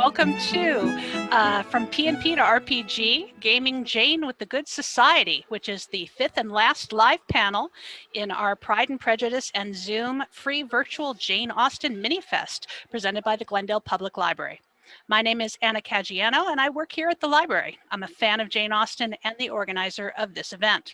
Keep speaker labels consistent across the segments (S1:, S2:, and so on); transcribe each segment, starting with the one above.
S1: welcome to From P&P to RPG, Gaming Jane with the Good Society, which is the fifth and last live panel in our Pride and Prejudice and Zoom free virtual Jane Austen mini-fest presented by the Glendale Public Library. My name is Anna Caggiano, and I work here at the library. I'm a fan of Jane Austen and the organizer of this event.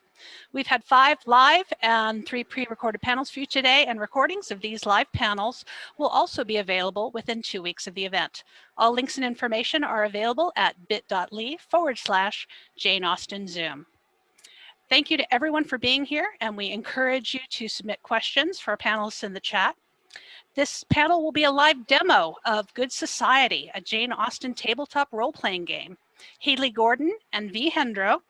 S1: We've had 5 live and 3 pre-recorded panels for you today, and recordings of these live panels will also be available within 2 weeks of the event. All links and information are available at bit.ly/Jane Austen Zoom. Thank you to everyone for being here, and we encourage you to submit questions for our panelists in the chat. This panel will be a live demo of Good Society, a Jane Austen tabletop role-playing game. Hayley Gordon and Vee Hendro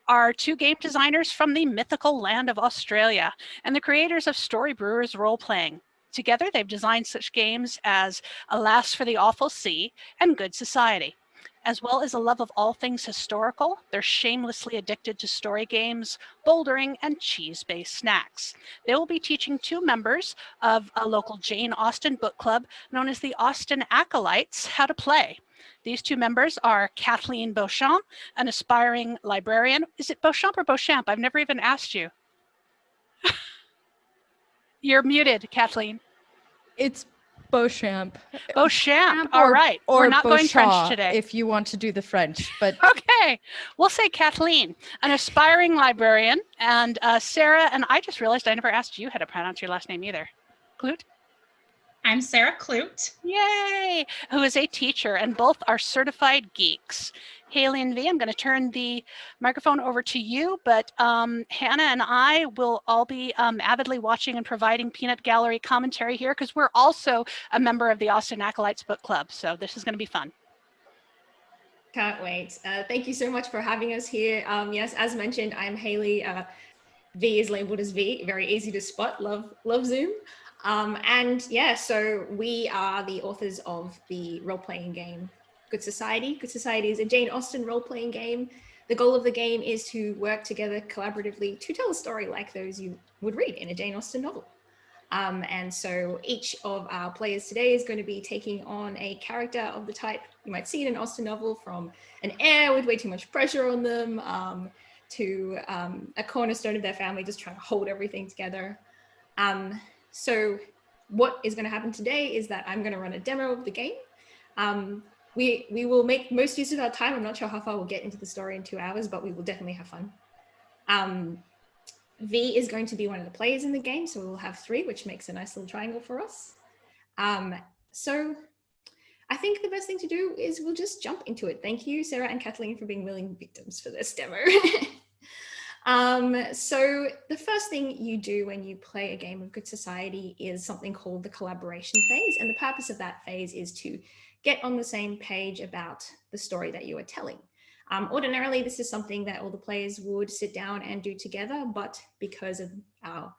S1: are 2 game designers from the mythical land of Australia and the creators of Storybrewers Roleplaying. Together, they've designed such games as Alas for the Awful Sea and Good Society. As well as a love of all things historical, they're shamelessly addicted to story games, bouldering, and cheese-based snacks. They will be teaching 2 members of a local Jane Austen book club known as the Austen Acolytes how to play. These 2 members are Kathleen Beauchamp, an aspiring librarian. Is it Beauchamp or Beauchamp? I've never even asked you. You're muted, Kathleen.
S2: It's Beauchamp.
S1: Beauchamp, all right. We're not going French today.
S2: If you want to do the French, but
S1: okay, we'll say Kathleen, an aspiring librarian, and Sarah, and I just realized I never asked you how to pronounce your last name either. Clute?
S3: I'm Sarah Clute.
S1: Yay! Who is a teacher, and both are certified geeks. Hayley and Vee, I'm going to turn the microphone over to you, but Hannah and I will all be avidly watching and providing peanut gallery commentary here because we're also a member of the Austen Acolytes Book Club, so this is going to be fun.
S4: Can't wait. Thank you so much for having us here. Yes, as mentioned, I'm Hayley. Vee is labeled as Vee, very easy to spot, love Zoom. And yeah, so we are the authors of the role-playing game Good Society. Good Society is a Jane Austen role-playing game. The goal of the game is to work together collaboratively to tell a story like those you would read in a Jane Austen novel. And so each of our players today is going to be taking on a character of the type you might see in an Austen novel, from an heir with way too much pressure on them to a cornerstone of their family just trying to hold everything together. So what is going to happen today is that I'm going to run a demo of the game. We will make most use of our time. I'm not sure how far we'll get into the story in 2 hours, but we will definitely have fun. Vee is going to be one of the players in the game, so we'll have 3, which makes a nice little triangle for us. So I think the best thing to do is we'll just jump into it. Thank you, Sarah and Kathleen, for being willing victims for this demo. So the first thing you do when you play a game of Good Society is something called the collaboration phase. And the purpose of that phase is to get on the same page about the story that you are telling. Ordinarily, this is something that all the players would sit down and do together, but because of our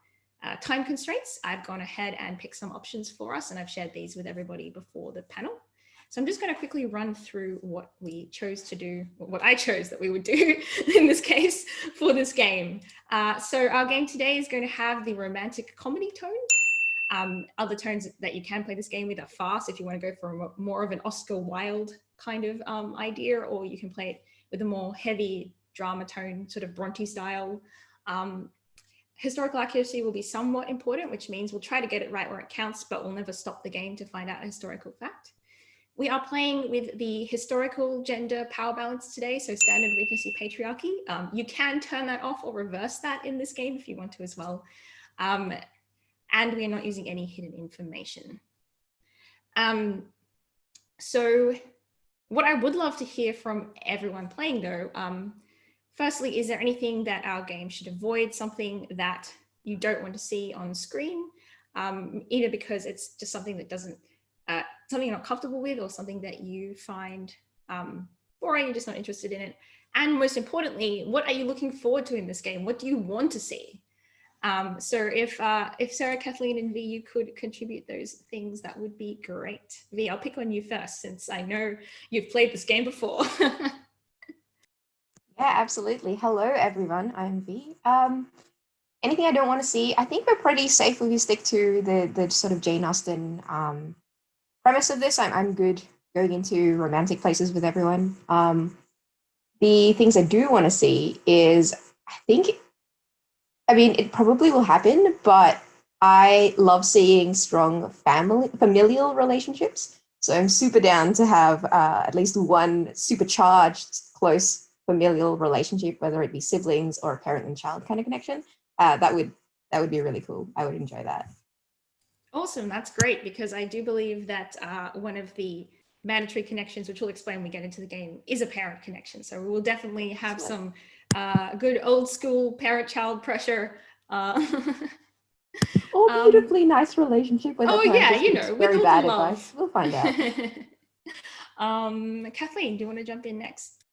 S4: time constraints, I've gone ahead and picked some options for us, and I've shared these with everybody before the panel. So I'm just going to quickly run through what we chose to do, what I chose that we would do in this case for this game. So our game today is going to have the romantic comedy tone. Other tones that you can play this game with are fast if you want to go for more of an Oscar Wilde kind of idea, or you can play it with a more heavy drama tone, sort of Bronte style. Historical accuracy will be somewhat important, which means we'll try to get it right where it counts, but we'll never stop the game to find out a historical fact. We are playing with the historical gender power balance today, so standard Regency patriarchy. You can turn that off or reverse that in this game if you want to as well. And we are not using any hidden information. So what I would love to hear from everyone playing though, firstly, is there anything that our game should avoid, something that you don't want to see on screen, either because it's just something that doesn't, something you're not comfortable with, or something that you find boring, you're just not interested in it. And most importantly, what are you looking forward to in this game? What do you want to see? So if Sarah, Kathleen, and Vee, you could contribute those things, that would be great. Vee, I'll pick on you first, since I know you've played this game before.
S5: Yeah, absolutely. Hello, everyone. I'm Vee. Anything I don't want to see, I think we're pretty safe if we stick to the sort of Jane Austen premise of this. I'm good going into romantic places with everyone. The things I do want to see is, I mean, it probably will happen, but I love seeing strong familial relationships. So I'm super down to have at least one supercharged, close familial relationship, whether it be siblings or a parent and child kind of connection. That would be really cool. I would enjoy that.
S4: Awesome, that's great, because I do believe that one of the mandatory connections, which we'll explain when we get into the game, is a parent connection. So we will definitely have some good old school parent-child pressure.
S5: Or beautifully nice relationship where the parent
S4: yeah,
S5: just
S4: you
S5: gives
S4: know, with
S5: very
S4: all the
S5: bad
S4: love.
S5: advice. We'll find out.
S4: Kathleen, do you want to jump in next?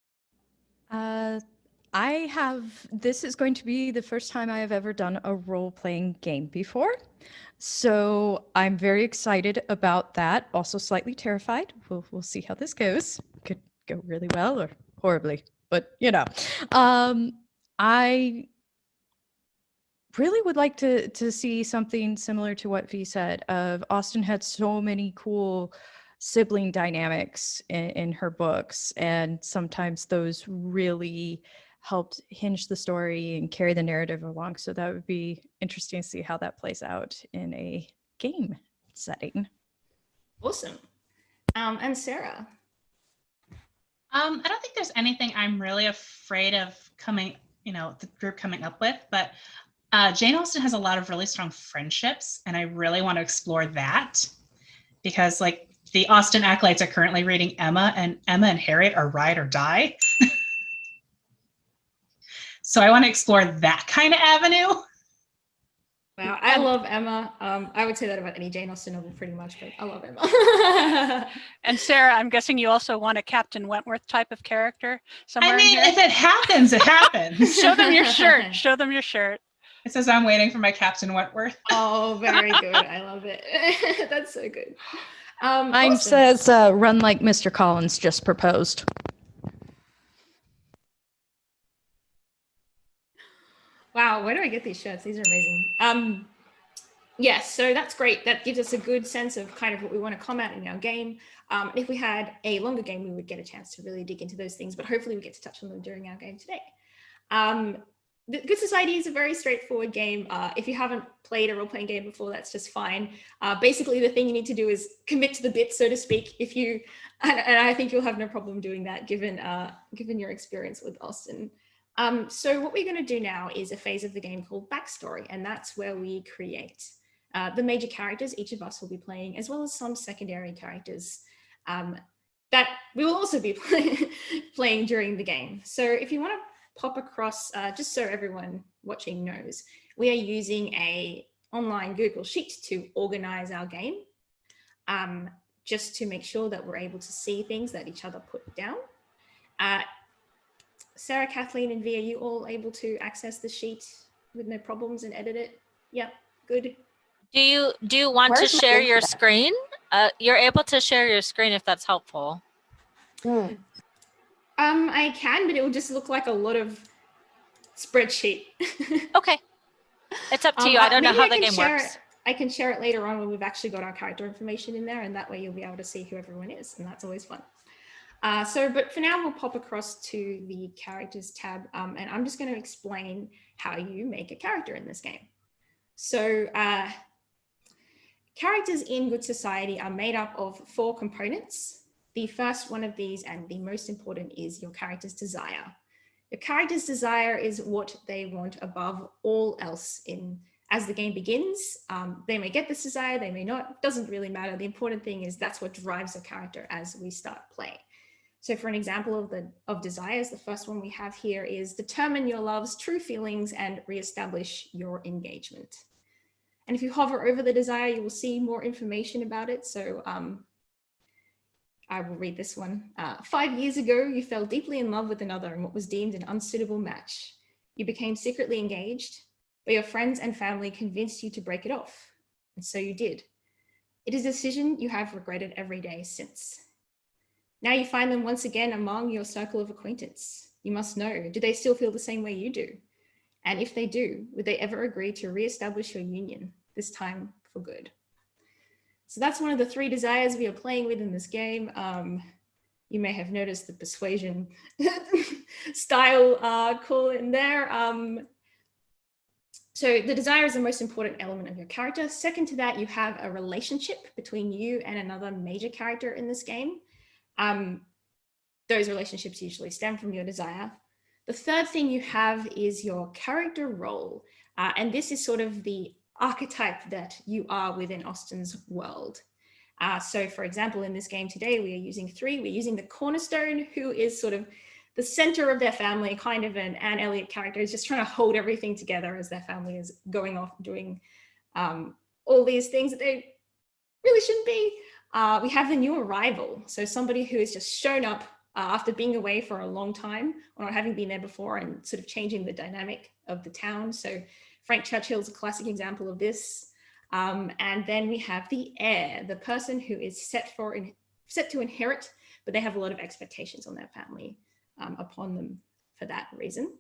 S2: This is going to be the first time I have ever done a role-playing game before. So I'm very excited about that. Also slightly terrified. We'll see how this goes. Could go really well or horribly, but you know. I really would like to see something similar to what Vee said. Austen had so many cool sibling dynamics in her books, and sometimes those really helped hinge the story and carry the narrative along. So that would be interesting to see how that plays out in a game setting.
S4: Awesome. And Sarah?
S3: I don't think there's anything I'm really afraid of the group coming up with, but Jane Austen has a lot of really strong friendships, and I really want to explore that, because like the Austen Acolytes are currently reading Emma, and Emma and Harriet are ride or die. So I want to explore that kind of avenue.
S4: Wow, I love Emma. I would say that about any Jane Austen novel pretty much, but I love Emma.
S1: And Sarah, I'm guessing you also want a Captain Wentworth type of character somewhere
S3: I mean,
S1: in here?
S3: if it happens, it happens.
S1: Show them your shirt. Show them your shirt.
S3: It says I'm waiting for my Captain Wentworth.
S4: Oh, very good. I love it. That's so good.
S2: Mine
S4: awesome.
S2: says, run like Mr. Collins just proposed.
S4: Wow, where do I get these shirts? These are amazing. Yes, so that's great. That gives us a good sense of kind of what we want to comment in our game. If we had a longer game, we would get a chance to really dig into those things, but hopefully we get to touch on them during our game today. The Good Society is a very straightforward game. If you haven't played a role-playing game before, that's just fine. Basically, the thing you need to do is commit to the bit, so to speak. And I think you'll have no problem doing that, given your experience with Austen. So what we're going to do now is a phase of the game called Backstory, and that's where we create the major characters each of us will be playing, as well as some secondary characters that we will also be playing during the game. So if you want to pop across, just so everyone watching knows, we are using an online Google Sheet to organize our game, just to make sure that we're able to see things that each other put down. Sarah, Kathleen, and Vee, are you all able to access the sheet with no problems and edit it? Yep, good.
S6: Do you want
S5: Where's
S6: to
S5: my
S6: share
S5: link for
S6: your
S5: that?
S6: screen? You're able to share your screen if that's helpful.
S4: I can, but it will just look like a lot of spreadsheet.
S6: Okay. It's up to you. I don't know how the game works.
S4: I can share it later on when we've actually got our character information in there, and that way you'll be able to see who everyone is, and that's always fun. But for now, we'll pop across to the characters tab, and I'm just going to explain how you make a character in this game. So characters in Good Society are made up of 4 components. The first one of these, and the most important, is your character's desire. Your character's desire is what they want above all else as the game begins. They may get this desire, they may not, it doesn't really matter. The important thing is that's what drives a character as we start playing. So for an example of desires, the first one we have here is determine your love's true feelings and reestablish your engagement. And if you hover over the desire, you will see more information about it. So I will read this one. 5 years ago, you fell deeply in love with another in what was deemed an unsuitable match. You became secretly engaged, but your friends and family convinced you to break it off. And so you did. It is a decision you have regretted every day since. Now you find them once again among your circle of acquaintance. You must know, do they still feel the same way you do? And if they do, would they ever agree to reestablish your union, this time for good? So that's one of the 3 desires we are playing with in this game. You may have noticed the persuasion style call in there. So the desire is the most important element of your character. Second to that, you have a relationship between you and another major character in this game. Those relationships usually stem from your desire. The third thing you have is your character role. And this is sort of the archetype that you are within Austen's world. So for example, in this game today, we are using 3. We're using the cornerstone, who is sort of the center of their family, kind of an Anne Elliot character, is just trying to hold everything together as their family is going off doing all these things that they really shouldn't be. We have the new arrival. So somebody who has just shown up after being away for a long time or not having been there before and sort of changing the dynamic of the town. So Frank Churchill's a classic example of this. And then we have the heir, the person who is set to inherit, but they have a lot of expectations on their family upon them for that reason.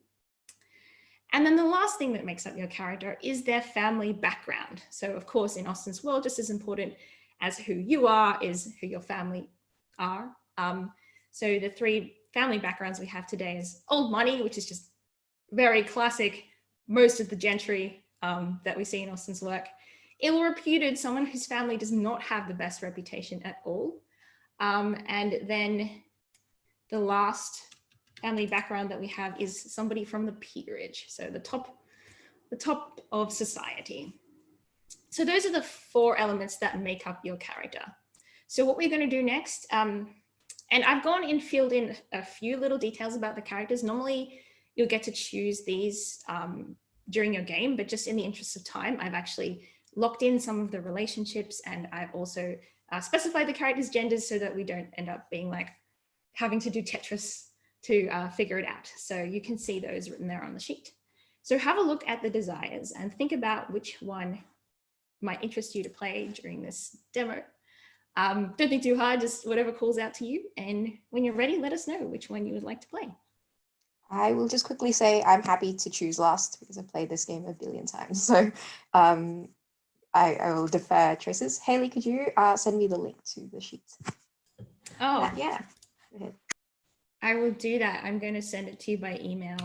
S4: And then the last thing that makes up your character is their family background. So of course, in Austen's world, just as important as who you are is who your family are. So the 3 family backgrounds we have today is old money, which is just very classic, most of the gentry that we see in Austen's work. Ill reputed, someone whose family does not have the best reputation at all. And then the last family background that we have is somebody from the peerage, so the top of society. So those are the 4 elements that make up your character. So what we're going to do next, and I've gone and filled in a few little details about the characters. Normally you'll get to choose these during your game, but just in the interest of time, I've actually locked in some of the relationships, and I've also specified the characters' genders so that we don't end up being like having to do Tetris to figure it out. So you can see those written there on the sheet. So have a look at the desires and think about which one might interest you to play during this demo. Don't think too hard, just whatever calls out to you. And when you're ready, let us know which one you would like to play.
S5: I will just quickly say I'm happy to choose last because I've played this game a billion times. So I will defer choices. Hayley, could you send me the link to the sheet?
S4: Oh,
S5: Yeah, go ahead.
S4: I will do that. I'm going to send it to you by email.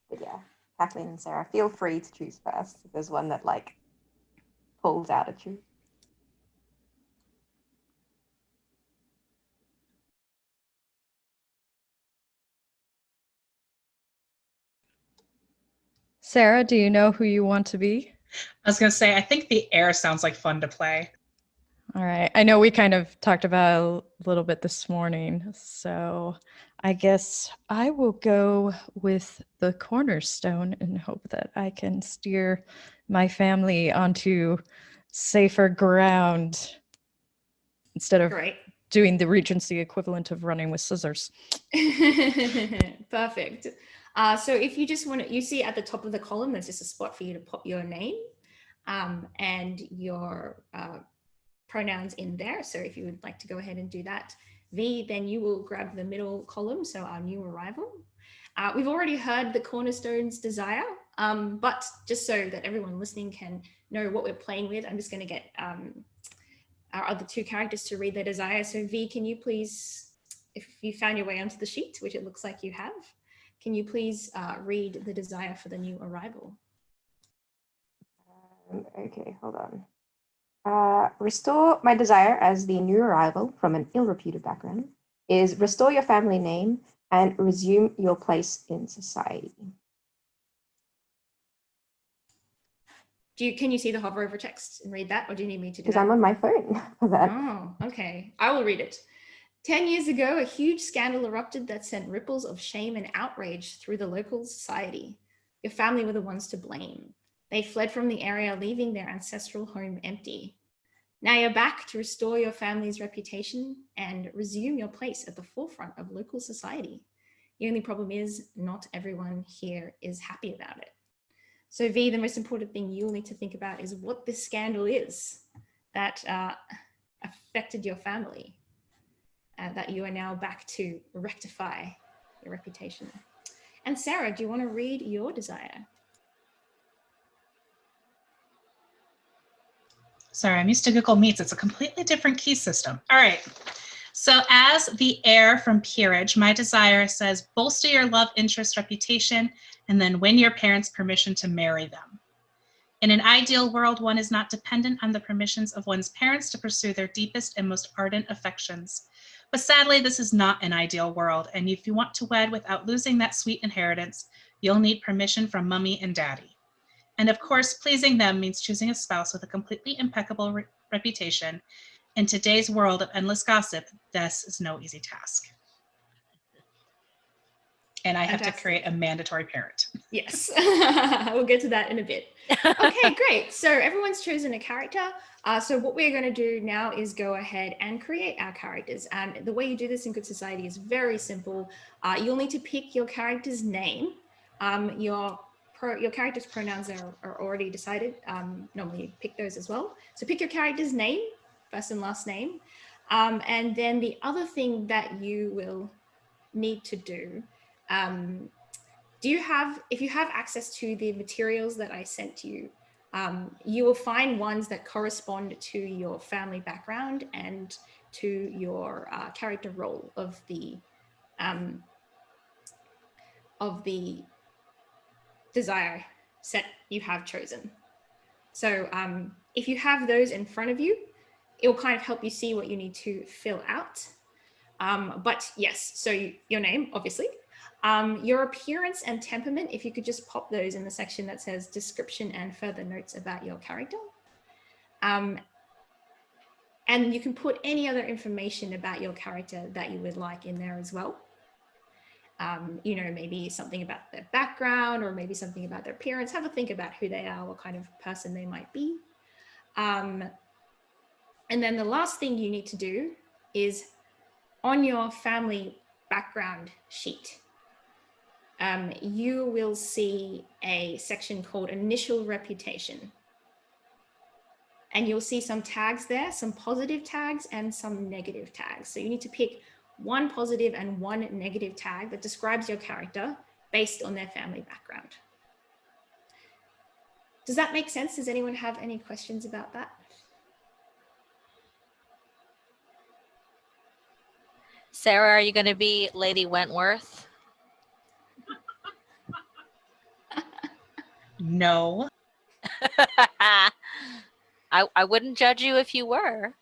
S5: But yeah, Kathleen and Sarah, feel free to choose first if there's one that like pulls out at you.
S2: Sarah, do you know who you want to be?
S3: I was going to say, I think the heir sounds like fun to play.
S2: All right. I know we kind of talked about a little bit this morning, so I guess I will go with the cornerstone and hope that I can steer my family onto safer ground instead of
S4: Great.
S2: doing the Regency equivalent of running with scissors.
S4: Perfect. So if you just want to, you see at the top of the column, there's just a spot for you to put your name and your pronouns in there. So if you would like to go ahead and do that, V, then you will grab the middle column, so our new arrival. We've already heard the cornerstone's desire, but just so that everyone listening can know what we're playing with, I'm just going to get our other 2 characters to read their desire. So V, can you please, if you found your way onto the sheet, which it looks like you have, can you please read the desire for the new arrival?
S5: Okay, hold on. Restore my desire as the new arrival from an ill-reputed background is restore your family name and resume your place in society.
S4: Can you see the hover over text and read that, or do you need me to do that?
S5: Because I'm on my phone for that.
S4: Oh, okay. I will read it. 10 years ago, a huge scandal erupted that sent ripples of shame and outrage through the local society. Your family were the ones to blame. They fled from the area, leaving their ancestral home empty. Now you're back to restore your family's reputation and resume your place at the forefront of local society. The only problem is not everyone here is happy about it. So V, the most important thing you'll need to think about is what this scandal is that affected your family, that you are now back to rectify your reputation. And Sarah, do you want to read your desire?
S3: Sorry, I'm used to Google Meets. It's a completely different key system. All right. So as the heir from peerage, my desire says bolster your love interest reputation and then win your parents' permission to marry them. In an ideal world, one is not dependent on the permissions of one's parents to pursue their deepest and most ardent affections. But sadly, this is not an ideal world. And if you want to wed without losing that sweet inheritance, you'll need permission from mommy and daddy. And of course, pleasing them means choosing a spouse with a completely impeccable reputation. In today's world of endless gossip, this is no easy task. And I have to create a mandatory parent.
S4: Yes, we'll get to that in a bit. Okay, great. So everyone's chosen a character. So what we're going to do now is go ahead and create our characters. And the way you do this in Good Society is very simple. You'll need to pick your character's name. Your character's pronouns are already decided. Normally you pick those as well. So pick your character's name, first and last name. And then the other thing that you will need to do, if you have access to the materials that I sent you, you will find ones that correspond to your family background and to your character role of the desire set you have chosen. So if you have those in front of you, it will kind of help you see what you need to fill out. But yes, so your name, obviously. Your appearance and temperament, if you could just pop those in the section that says description and further notes about your character. And you can put any other information about your character that you would like in there as well. You know, maybe something about their background or maybe something about their appearance. Have a think about who they are, what kind of person they might be. And then the last thing you need to do is on your family background sheet, you will see a section called Initial Reputation. And you'll see some tags there, some positive tags and some negative tags. So you need to pick one positive and one negative tag that describes your character based on their family background. Does that make sense? Does anyone have any questions about that?
S6: Sarah, are you going to be Lady Wentworth?
S3: No.
S6: I wouldn't judge you if you were.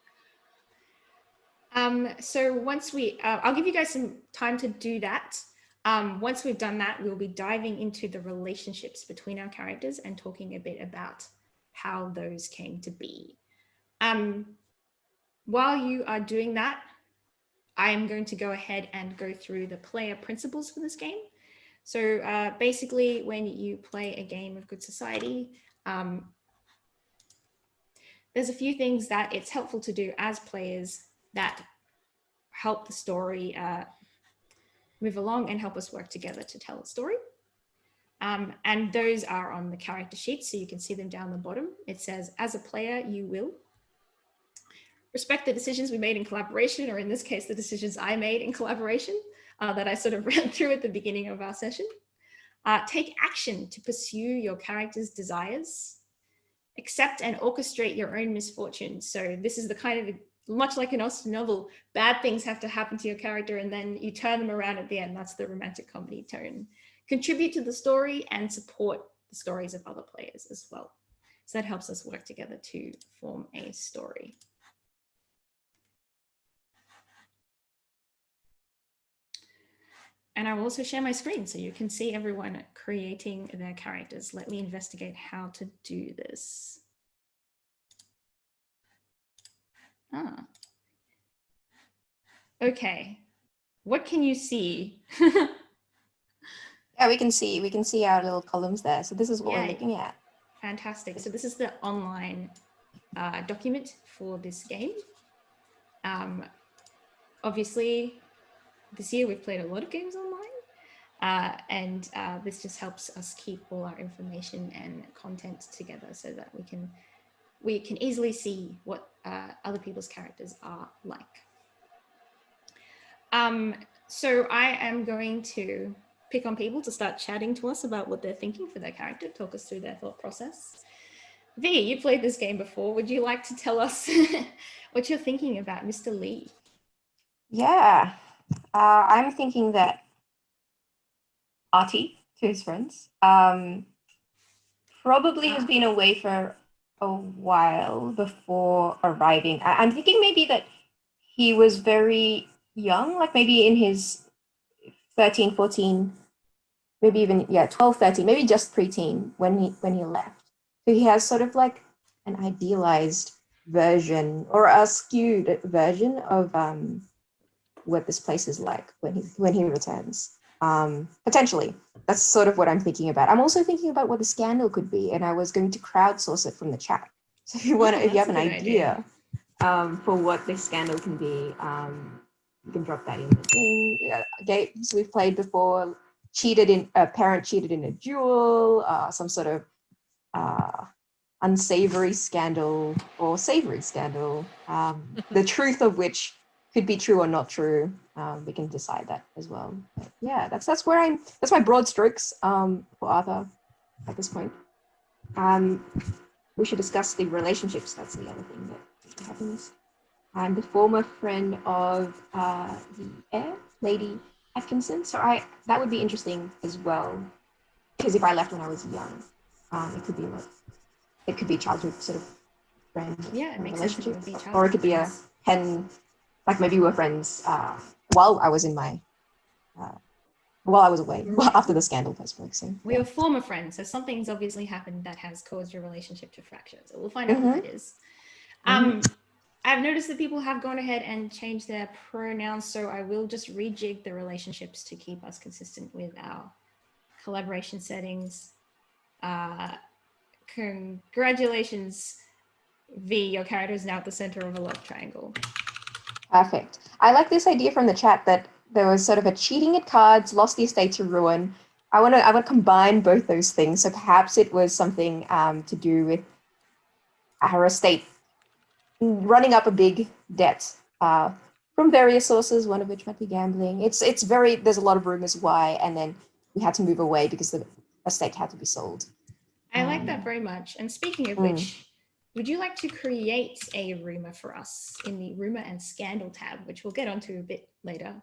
S4: So once I'll give you guys some time to do that. Once we've done that, we'll be diving into the relationships between our characters and talking a bit about how those came to be. While you are doing that, I am going to go ahead and go through the player principles for this game. So basically, when you play a game of Good Society, there's a few things that it's helpful to do as players that help the story move along and help us work together to tell a story. And those are on the character sheet, so you can see them down the bottom. It says, as a player, you will respect the decisions we made in collaboration, or in this case, the decisions I made in collaboration that I sort of ran through at the beginning of our session. Take action to pursue your character's desires. Accept and orchestrate your own misfortunes. So this is the kind of, much like an Austen novel, bad things have to happen to your character and then you turn them around at the end. That's the romantic comedy tone. Contribute to the story and support the stories of other players as well. So that helps us work together to form a story. And I will also share my screen so you can see everyone creating their characters. Let me investigate how to do this. Okay, what can you see?
S5: Yeah, we can see our little columns there. So this is what we're looking at.
S4: Fantastic. So this is the online document for this game. Obviously, this year we've played a lot of games online, and this just helps us keep all our information and content together so that we can easily see what other people's characters are like. So I am going to pick on people to start chatting to us about what they're thinking for their character, talk us through their thought process. Vee, you played this game before. Would you like to tell us what you're thinking about Mr. Lee?
S5: Yeah, I'm thinking that Artie, to his friends, probably has been away for a while before arriving. I'm thinking maybe that he was very young, like maybe in his 13, 14, maybe even, 12, 13, maybe just preteen when he left. So he has sort of like an idealized version or a skewed version of what this place is like when he returns. Potentially, that's sort of what I'm thinking about. I'm also thinking about what the scandal could be, and I was going to crowdsource it from the chat. So if you have an idea for what this scandal can be, you can drop that in the thing. Games we've played before, a parent cheated in a duel, some sort of unsavory scandal or savory scandal, the truth of which could be true or not true. We can decide that as well. But yeah, that's my broad strokes for Arthur at this point. We should discuss the relationships. That's the other thing that happens. I'm the former friend of the heir, Lady Atkinson. So that would be interesting as well, because if I left when I was young, it could be like it could be childhood sort of friend relationship, or it could be a pen, like maybe we were friends while I was in my while I was away, after the scandal first broke. So
S4: we were former friends, so something's obviously happened that has caused your relationship to fracture. So we'll find out what that is. I've noticed that people have gone ahead and changed their pronouns, so I will just rejig the relationships to keep us consistent with our collaboration settings. Congratulations, Vee, your character is now at the center of a love triangle.
S5: Perfect. I like this idea from the chat that there was sort of a cheating at cards, lost the estate to ruin. I want to combine both those things. So perhaps it was something to do with her estate running up a big debt from various sources, one of which might be gambling. There's a lot of rumors why, and then we had to move away because the estate had to be sold.
S4: I like that very much. And speaking of which, would you like to create a rumor for us in the rumor and scandal tab, which we'll get onto a bit later?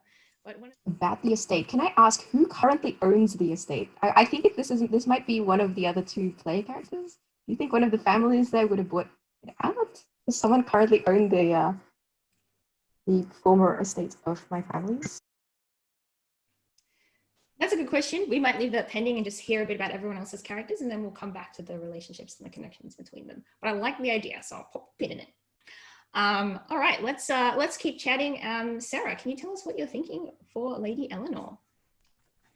S4: But
S5: about the estate, can I ask who currently owns the estate? I think if this might be one of the other two player characters. Do you think one of the families there would have bought it out? Does someone currently own the former estate of my families?
S4: That's a good question. We might leave that pending and just hear a bit about everyone else's characters, and then we'll come back to the relationships and the connections between them. But I like the idea, so I'll pop a pin in it. All right, let's keep chatting. Sarah, can you tell us what you're thinking for Lady Eleanor?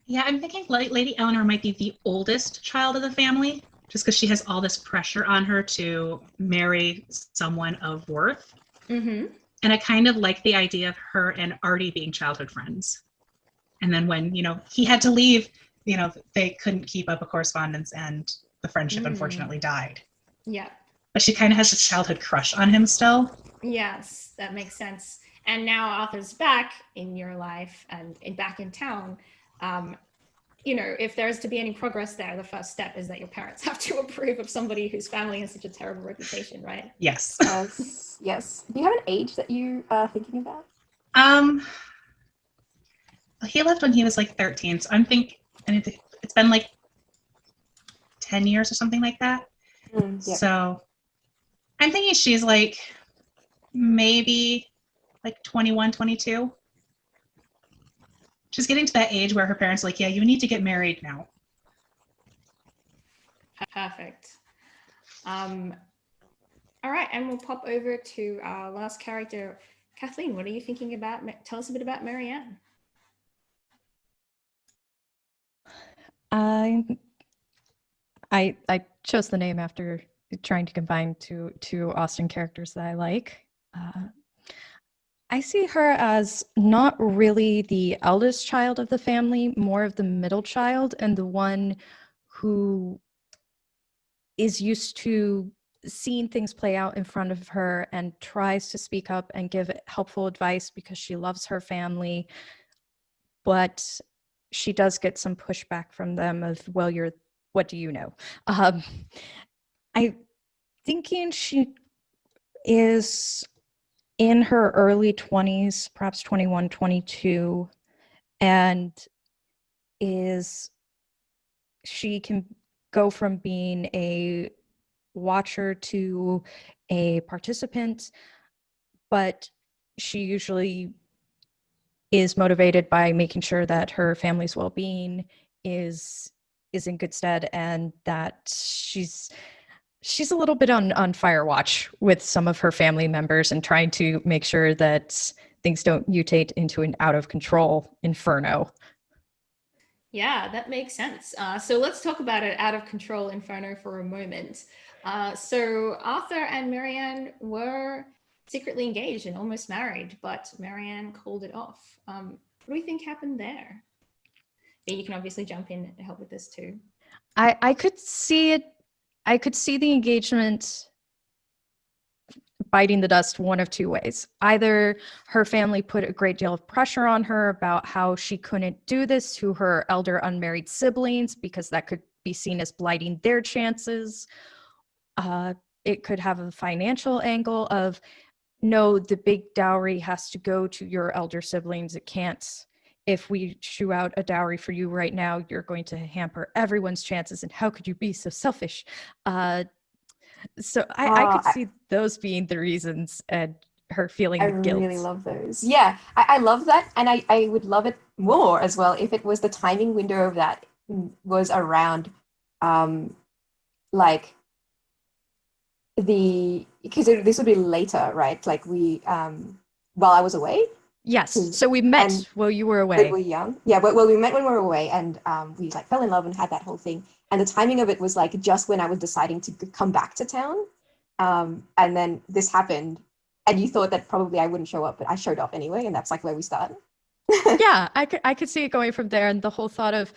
S3: Yeah, I'm thinking Lady Eleanor might be the oldest child of the family, just because she has all this pressure on her to marry someone of worth. And I kind of like the idea of her and Artie being childhood friends. And then when, he had to leave, they couldn't keep up a correspondence and the friendship unfortunately died.
S4: Yeah.
S3: But she kind of has a childhood crush on him still.
S4: Yes, that makes sense. And now Arthur's back in your life and back in town. If there's to be any progress there, the first step is that your parents have to approve of somebody whose family has such a terrible reputation, right?
S3: Yes.
S5: Yes. Do you have an age that you are thinking about?
S3: He left when he was like 13, so I'm thinking, and it's been like 10 years or something like that.
S5: Yep.
S3: So I'm thinking she's like maybe like 21, 22. She's getting to that age where her parents are like, yeah, you need to get married now.
S4: Perfect. All right, and we'll pop over to our last character. Kathleen, what are you thinking about? Tell us a bit about Marianne.
S2: I chose the name after trying to combine two Austen characters that I like. I see her as not really the eldest child of the family, more of the middle child, and the one who is used to seeing things play out in front of her and tries to speak up and give helpful advice because she loves her family, but she does get some pushback from them of, well, what do you know? I'm thinking she is in her early 20s, perhaps 21, 22, and she can go from being a watcher to a participant, but she usually is motivated by making sure that her family's well-being is in good stead, and that she's a little bit on fire watch with some of her family members and trying to make sure that things don't mutate into an out of control inferno.
S4: Yeah, that makes sense. So let's talk about an out of control inferno for a moment. So Arthur and Marianne were secretly engaged and almost married, but Marianne called it off. What do you think happened there? But you can obviously jump in and help with this too.
S2: I could see it. I could see the engagement biting the dust one of two ways. Either her family put a great deal of pressure on her about how she couldn't do this to her elder unmarried siblings because that could be seen as blighting their chances. It could have a financial angle of, no, the big dowry has to go to your elder siblings. It can't. If we shoe out a dowry for you right now, you're going to hamper everyone's chances. And how could you be so selfish? So I could see those being the reasons, and her feeling guilt.
S5: I really love those. Yeah, I love that. And I would love it more as well if it was the timing window of that was around like because this would be later, right? Like while I was away.
S2: Yes. So we met while you were away.
S5: We were young. Yeah, well, we met when we were away, and we like fell in love and had that whole thing. And the timing of it was like just when I was deciding to come back to town. And then this happened, and you thought that probably I wouldn't show up, but I showed up anyway, and that's like where we started.
S2: Yeah, I could see it going from there, and the whole thought of,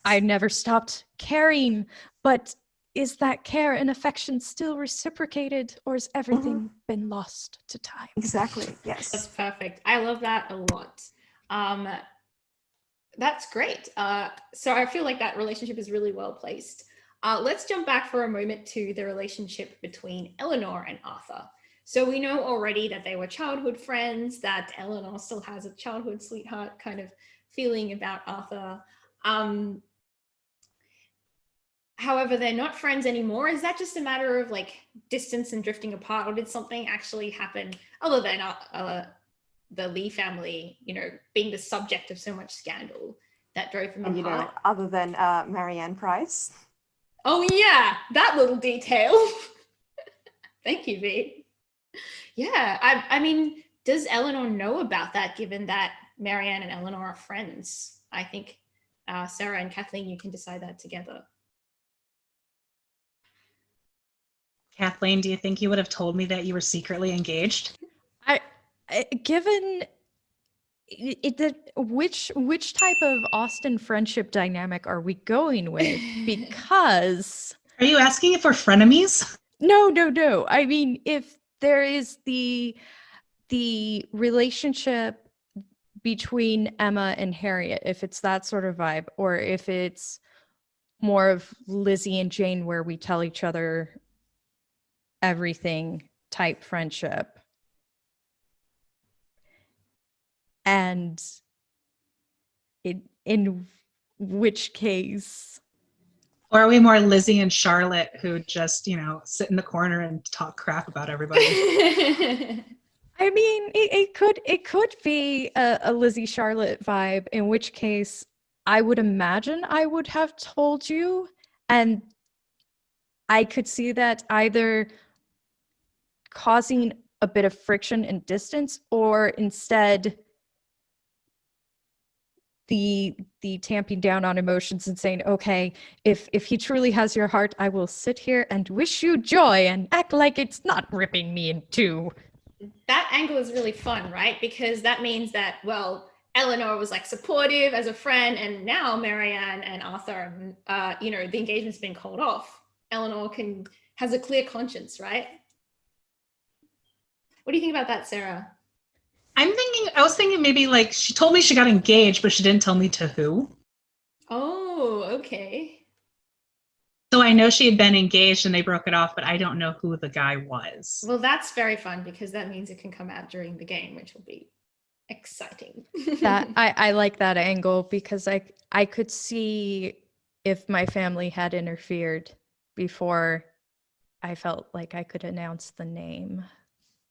S2: I never stopped caring, but is that care and affection still reciprocated, or has everything been lost to time?
S5: Exactly. Yes.
S4: That's perfect. I love that a lot. That's great. So I feel like that relationship is really well placed. Let's jump back for a moment to the relationship between Eleanor and Arthur. So we know already that they were childhood friends, that Eleanor still has a childhood sweetheart kind of feeling about Arthur. However, they're not friends anymore. Is that just a matter of like distance and drifting apart, or did something actually happen other than the Lee family, being the subject of so much scandal that drove them apart?
S5: Other than Marianne Price.
S4: Oh yeah, that little detail. Thank you, Vee. Yeah, I mean, does Eleanor know about that, given that Marianne and Eleanor are friends? I think Sarah and Kathleen, you can decide that together.
S3: Kathleen, do you think you would have told me that you were secretly engaged?
S2: Given which type of Austen friendship dynamic are we going with? Because
S3: are you asking if we're frenemies?
S2: No. I mean, if there is the relationship between Emma and Harriet, if it's that sort of vibe, or if it's more of Lizzie and Jane where we tell each other everything type friendship. And in which case?
S3: Or are we more Lizzie and Charlotte who just, sit in the corner and talk crap about everybody?
S2: I mean, it could be a Lizzie Charlotte vibe, in which case I would imagine I would have told you, and I could see that either causing a bit of friction and distance, or instead the tamping down on emotions and saying, okay, if he truly has your heart, I will sit here and wish you joy and act like it's not ripping me in two.
S4: That angle is really fun, right? Because that means that, well, Eleanor was like supportive as a friend, and now Marianne and Arthur, the engagement's been called off. Eleanor has a clear conscience, right? What do you think about that, Sarah?
S3: I was thinking maybe like she told me she got engaged, but she didn't tell me to who.
S4: Oh, okay.
S3: So I know she had been engaged and they broke it off, but I don't know who the guy was.
S4: Well, that's very fun because that means it can come out during the game, which will be exciting.
S2: That I like that angle because I could see if my family had interfered before I felt like I could announce the name.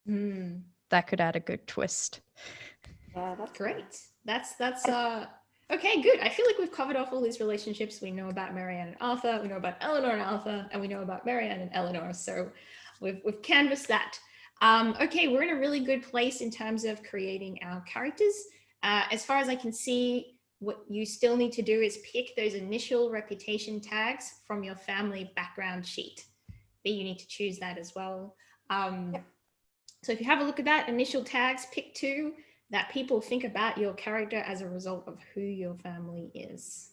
S4: Mm,
S2: That could add a good twist.
S5: Yeah, that's
S4: great. That's okay, good. I feel like we've covered off all these relationships. We know about Marianne and Arthur, we know about Eleanor and Arthur, and we know about Marianne and Eleanor. So we've canvassed that. Okay, we're in a really good place in terms of creating our characters. As far as I can see, what you still need to do is pick those initial reputation tags from your family background sheet. But you need to choose that as well. So if you have a look at that, initial tags, pick 2 that people think about your character as a result of who your family is.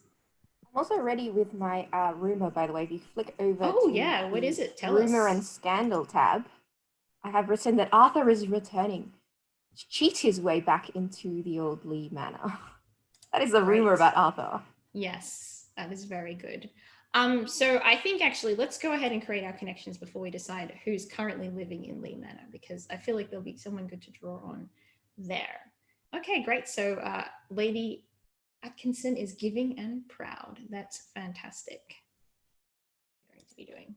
S5: I'm also ready with my rumor, by the way. If you flick over
S4: Oh
S5: to
S4: yeah, what
S5: the
S4: is it? Tell
S5: rumor
S4: us.
S5: and scandal tab, I have written that Arthur is returning to cheat his way back into the old Lee Manor. That is the rumor about Arthur.
S4: Yes, that is very good. So I think actually let's go ahead and create our connections before we decide who's currently living in Lee Manor, because I feel like there'll be someone good to draw on there. Okay, great. So Lady Atkinson is giving and proud. That's fantastic. We're going to be doing.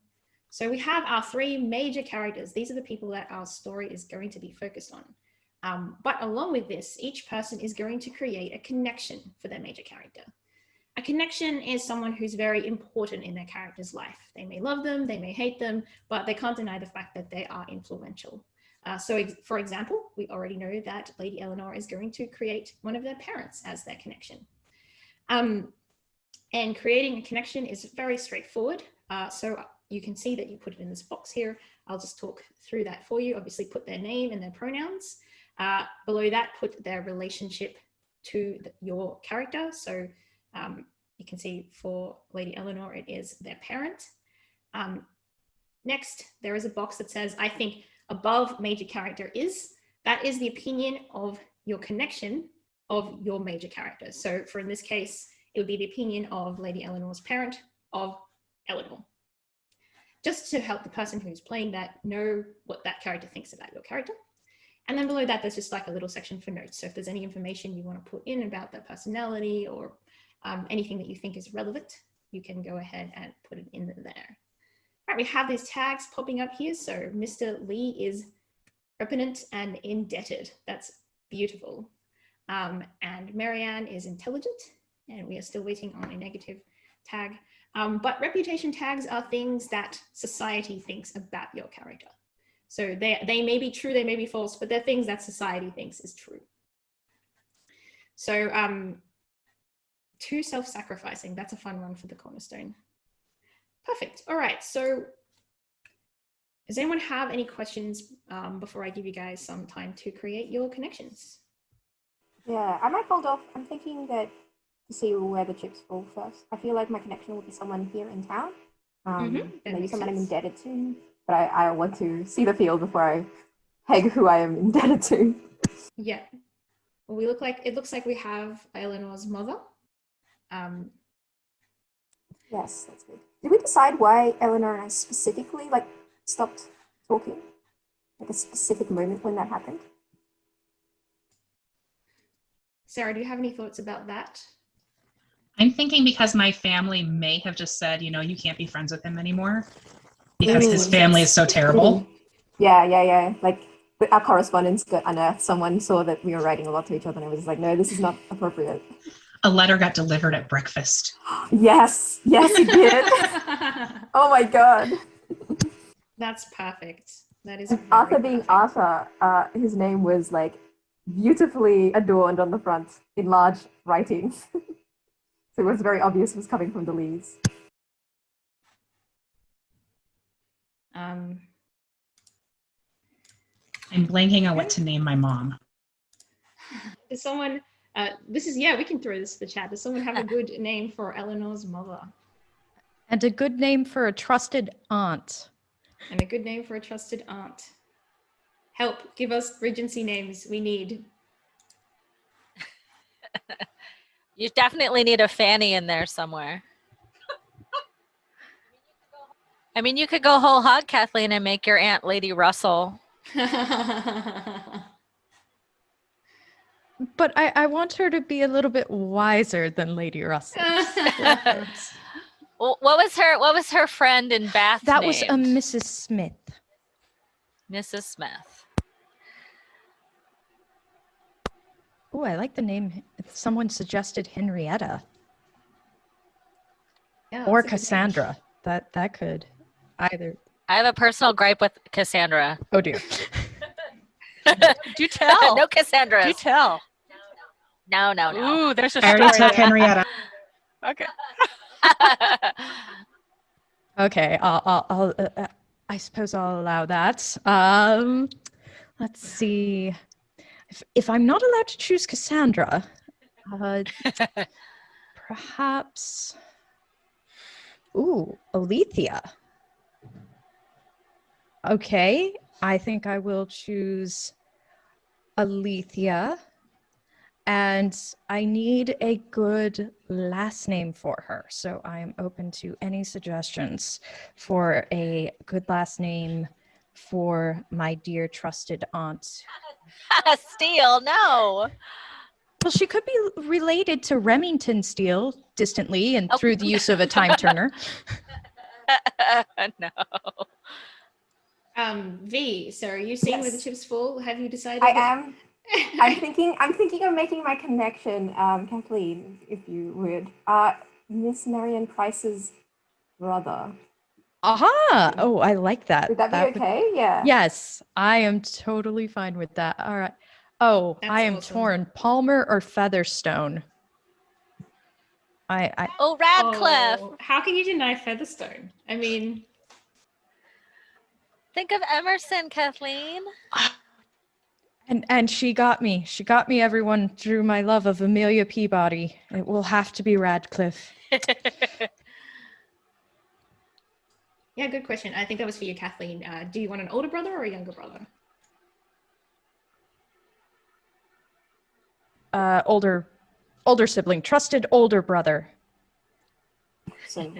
S4: So we have our 3 major characters. These are the people that our story is going to be focused on. But along with this, each person is going to create a connection for their major character. A connection is someone who's very important in their character's life. They may love them, they may hate them, but they can't deny the fact that they are influential. So for example, we already know that Lady Eleanor is going to create one of their parents as their connection. And creating a connection is very straightforward. So you can see that you put it in this box here. I'll just talk through that for you. Obviously put their name and their pronouns. Below that, put their relationship to your character. So you can see for Lady Eleanor, it is their parent. Next, there is a box that says, I think above major character is, that is the opinion of your connection of your major character. So for in this case, it would be the opinion of Lady Eleanor's parent of Eleanor. Just to help the person who's playing that know what that character thinks about your character. And then below that, there's just like a little section for notes. So if there's any information you want to put in about their personality or anything that you think is relevant, you can go ahead and put it in there. All right, we have these tags popping up here. So Mr. Lee is repugnant and indebted. That's beautiful. And Marianne is intelligent, and we are still waiting on a negative tag. But reputation tags are things that society thinks about your character. So they may be true, they may be false, but they're things that society thinks is true. So too self-sacrificing, that's a fun one for the cornerstone. Perfect. All right, so does anyone have any questions before I give you guys some time to create your connections?
S5: Yeah, I might hold off. I'm thinking that to see where the chips fall first. I feel like my connection will be someone here in town. Maybe someone I'm indebted to. But I want to see the field before I peg who I am indebted to.
S4: Yeah. Well, it looks like we have Eleanor's mother.
S5: Yes, that's good. Did we decide why Eleanor and I specifically stopped talking? Like a specific moment when that happened?
S4: Sarah, do you have any thoughts about that?
S3: I'm thinking because my family may have just said, you can't be friends with him anymore because his family is so terrible.
S5: Yeah. Like our correspondence got unearthed. Someone saw that we were writing a lot to each other and it was like, no, this is not appropriate.
S3: A letter got delivered at breakfast.
S5: Yes, it did. Oh my God.
S4: That's perfect. That is
S5: Arthur being perfect. Arthur, his name was like beautifully adorned on the front in large writing. So it was very obvious it was coming from the Lees.
S3: I'm blanking on what to name my mom.
S4: Does someone, we can throw this to the chat. Does someone have a good name for Eleanor's mother?
S2: And a good name for a trusted aunt.
S4: And a good name for a trusted aunt. Help, give us Regency names. We need
S6: You definitely need a Fanny in there somewhere. I mean, you could go whole hog, Kathleen, and make your aunt Lady Russell.
S2: But I want her to be a little bit wiser than Lady Russell.
S6: What was her friend in Bath
S2: That was a
S6: named?
S2: Mrs. Smith.
S6: Mrs. Smith.
S2: Oh, I like the name. Someone suggested Henrietta
S4: Yeah,
S2: or
S4: that's a good name.
S2: Cassandra. That could either.
S6: I have a personal gripe with Cassandra.
S2: Oh dear.
S1: Do tell.
S6: No Cassandra.
S1: Do tell.
S6: No.
S1: Ooh, there's a
S3: I already
S1: story
S3: took
S1: there.
S3: Henrietta.
S1: Okay.
S2: Okay, I suppose I'll allow that. Let's see. If I'm not allowed to choose Cassandra, perhaps. Ooh, Alethea. Okay, I think I will choose Alethea. And I need a good last name for her. So I am open to any suggestions for a good last name for my dear trusted aunt.
S6: Steele, no.
S2: Well, she could be related to Remington Steele distantly and
S6: Oh.
S2: through the use of a time turner.
S6: No.
S4: V, so are you seeing where the
S5: Yes.
S4: chips fall? Have you decided?
S5: I am. I'm thinking of making my connection, Kathleen, if you would. Miss Marianne Price's brother.
S2: Aha! Oh, I like that.
S5: Would that be okay? Yeah.
S2: Yes, I am totally fine with that. All right. Oh,
S4: That's
S2: I am
S4: awesome.
S2: torn. Palmer or Featherstone? I
S6: Oh, Radcliffe.
S4: Oh, how can you deny Featherstone? I mean,
S6: Think of Emerson, Kathleen.
S2: and she got me. She got me, everyone, through my love of Amelia Peabody. It will have to be Radcliffe.
S4: yeah, good question. I think that was for you, Kathleen. Do you want an older brother or a younger brother?
S2: Older sibling, trusted older brother.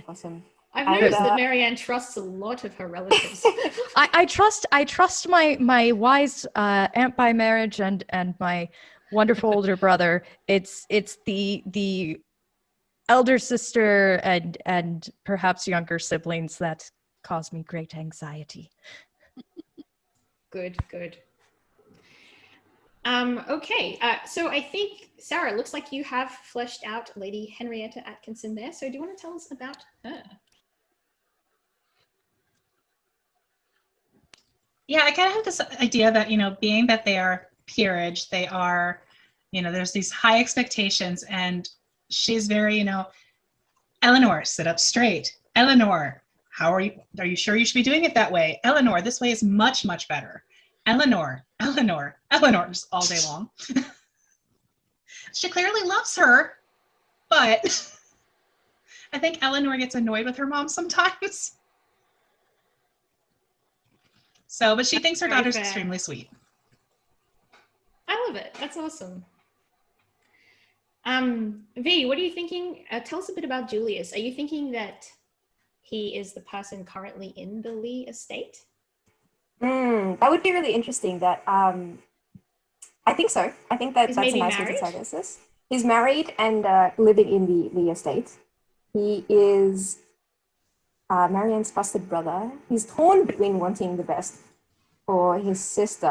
S5: Awesome.
S4: I've
S5: And,
S4: noticed that Marianne trusts a lot of her relatives.
S2: I trust my wise aunt by marriage and my wonderful older brother. It's the elder sister and perhaps younger siblings that cause me great anxiety.
S4: Good. Okay, so I think, Sarah, it looks like you have fleshed out Lady Henrietta Atkinson there. So do you want to tell us about her?
S3: Yeah, I kind of have this idea that, being that they are peerage, they are, there's these high expectations, and she's very, Eleanor, sit up straight. Eleanor, how are you? Are you sure you should be doing it that way? Eleanor, this way is much, much better. Eleanor, just all day long. She clearly loves her, but I think Eleanor gets annoyed with her mom sometimes. So, but she thinks her
S4: Very
S3: daughter's
S4: fair.
S3: extremely sweet.
S4: I love it. That's awesome. V, what are you thinking? Tell us a bit about Julius. Are you thinking that he is the person currently in the Lee estate?
S5: That would be really interesting. That I think so. I think that
S4: He's
S5: that's a
S4: maybe
S5: nice way to
S4: married?
S5: diagnose. He's married and living in the Lee estate. He is Marianne's trusted brother. He's torn between wanting the best for his sister,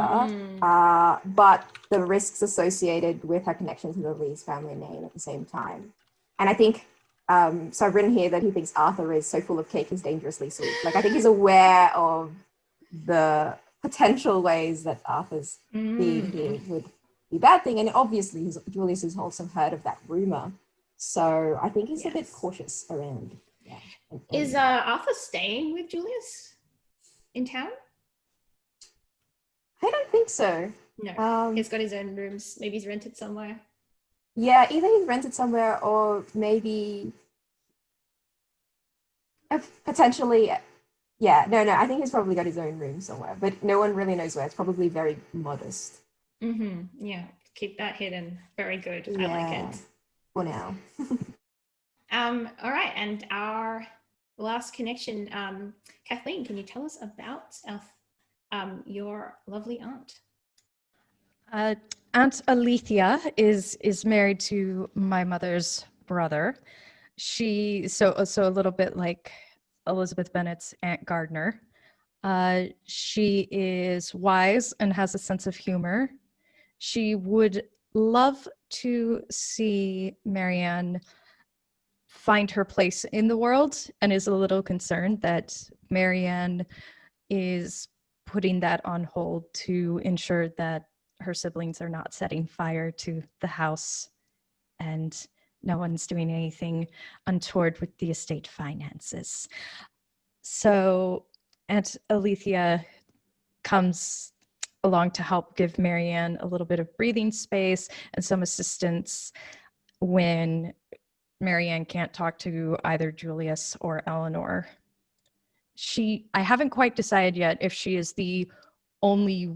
S5: but the risks associated with her connection to the Lee's family name at the same time. And I think, so I've written here that he thinks Arthur is so full of cake he's dangerously sweet. Like, I think he's aware of the potential ways that Arthur's being here would be a bad thing. And obviously Julius has also heard of that rumor. So I think he's a bit cautious around. Yeah.
S4: Is Arthur staying with Julius in town?
S5: I don't think so.
S4: No, he's got his own rooms. Maybe he's rented somewhere.
S5: Yeah, either he's rented somewhere or maybe potentially. Yeah, no, I think he's probably got his own room somewhere, but no one really knows where. It's probably very modest.
S4: Yeah, keep that hidden. Very good. I like
S5: Yeah.
S4: it.
S5: for now.
S4: All right, and our last connection, Kathleen, can you tell us about your lovely aunt?
S2: Aunt Alethea is married to my mother's brother. So a little bit like Elizabeth Bennet's Aunt Gardner. She is wise and has a sense of humor. She would love to see Marianne find her place in the world and is a little concerned that Marianne is putting that on hold to ensure that her siblings are not setting fire to the house and no one's doing anything untoward with the estate finances. So Aunt Alethea comes along to help give Marianne a little bit of breathing space and some assistance when Marianne can't talk to either Julius or Eleanor. I haven't quite decided yet if she is the only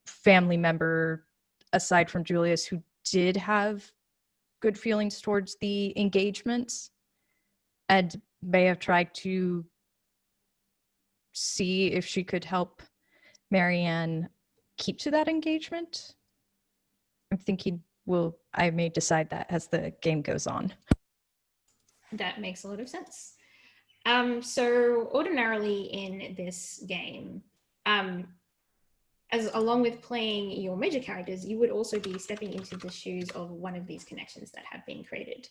S2: family member aside from Julius who did have good feelings towards the engagement and may have tried to see if she could help Marianne keep to that engagement. I'm thinking, I may decide that as the game goes on.
S4: That makes a lot of sense. So ordinarily in this game, as along with playing your major characters, you would also be stepping into the shoes of one of these connections that have been created.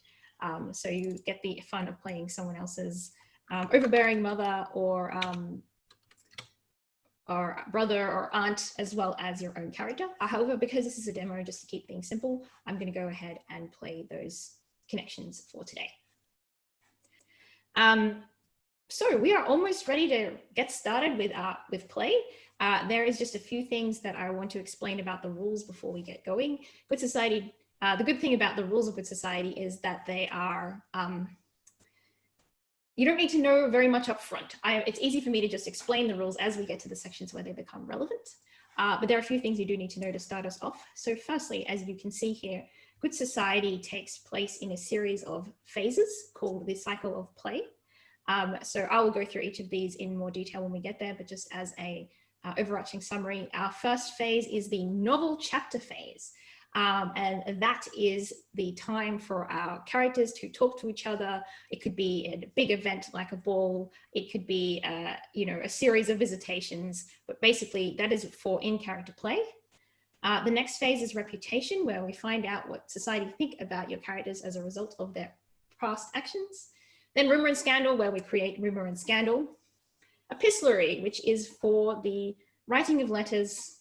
S4: So you get the fun of playing someone else's overbearing mother or brother or aunt, as well as your own character. However, because this is a demo, just to keep things simple, I'm going to go ahead and play those connections for today. So we are almost ready to get started with play. There is just a few things that I want to explain about the rules before we get going. Good Society, the good thing about the rules of Good Society is that they are, you don't need to know very much up front. It's easy for me to just explain the rules as we get to the sections where they become relevant. But there are a few things you do need to know to start us off. So firstly, as you can see here, Good Society takes place in a series of phases called the cycle of play. So I will go through each of these in more detail when we get there, but just as a overarching summary, our first phase is the novel chapter phase. And that is the time for our characters to talk to each other. It could be a big event like a ball. It could be, a series of visitations, but basically that is for in-character play. The next phase is reputation, where we find out what society think about your characters as a result of their past actions. Then rumor and scandal, where we create rumor and scandal. Epistlery, which is for the writing of letters,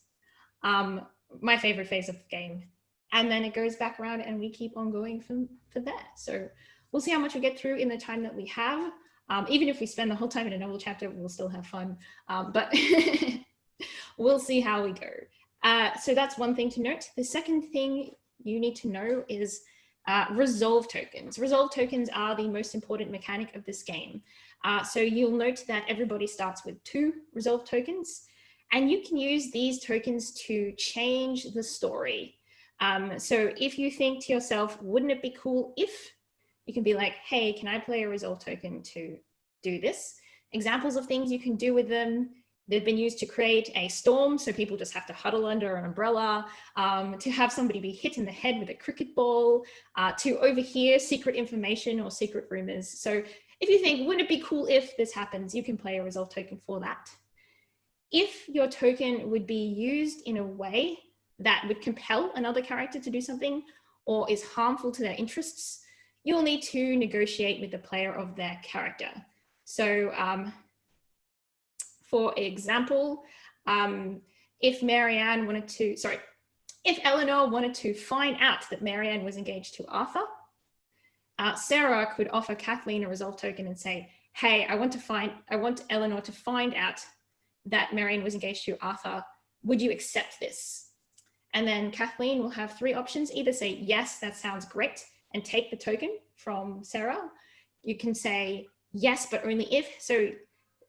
S4: my favorite phase of the game. And then it goes back around and we keep on going for there. So we'll see how much we get through in the time that we have. Even if we spend the whole time in a novel chapter, we'll still have fun, but we'll see how we go. So that's one thing to note. The second thing you need to know is resolve tokens. Resolve tokens are the most important mechanic of this game. So you'll note that everybody starts with 2 resolve tokens, and you can use these tokens to change the story. So if you think to yourself, wouldn't it be cool if, you can be like, hey, can I play a resolve token to do this? Examples of things you can do with them. They've been used to create a storm, so people just have to huddle under an umbrella, to have somebody be hit in the head with a cricket ball, to overhear secret information or secret rumors. So if you think, wouldn't it be cool if this happens, you can play a resolve token for that. If your token would be used in a way that would compel another character to do something or is harmful to their interests, you'll need to negotiate with the player of their character. So for example, if Eleanor wanted to find out that Marianne was engaged to Arthur, Sarah could offer Kathleen a resolve token and say, hey, I want Eleanor to find out that Marianne was engaged to Arthur. Would you accept this? And then Kathleen will have 3 options. Either say, yes, that sounds great, and take the token from Sarah. You can say, yes, but only if. So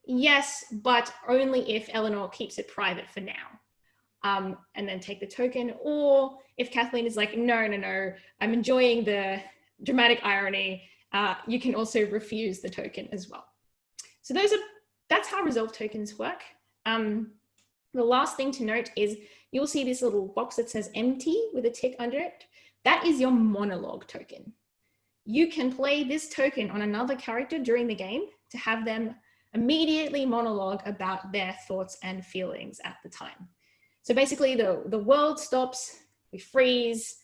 S4: yes, but only if Eleanor keeps it private for now. And then take the token. Or if Kathleen is like, no, I'm enjoying the dramatic irony, you can also refuse the token as well. So that's how resolve tokens work. The last thing to note is you'll see this little box that says empty with a tick under it. That is your monologue token. You can play this token on another character during the game to have them immediately monologue about their thoughts and feelings at the time. So basically the world stops, we freeze,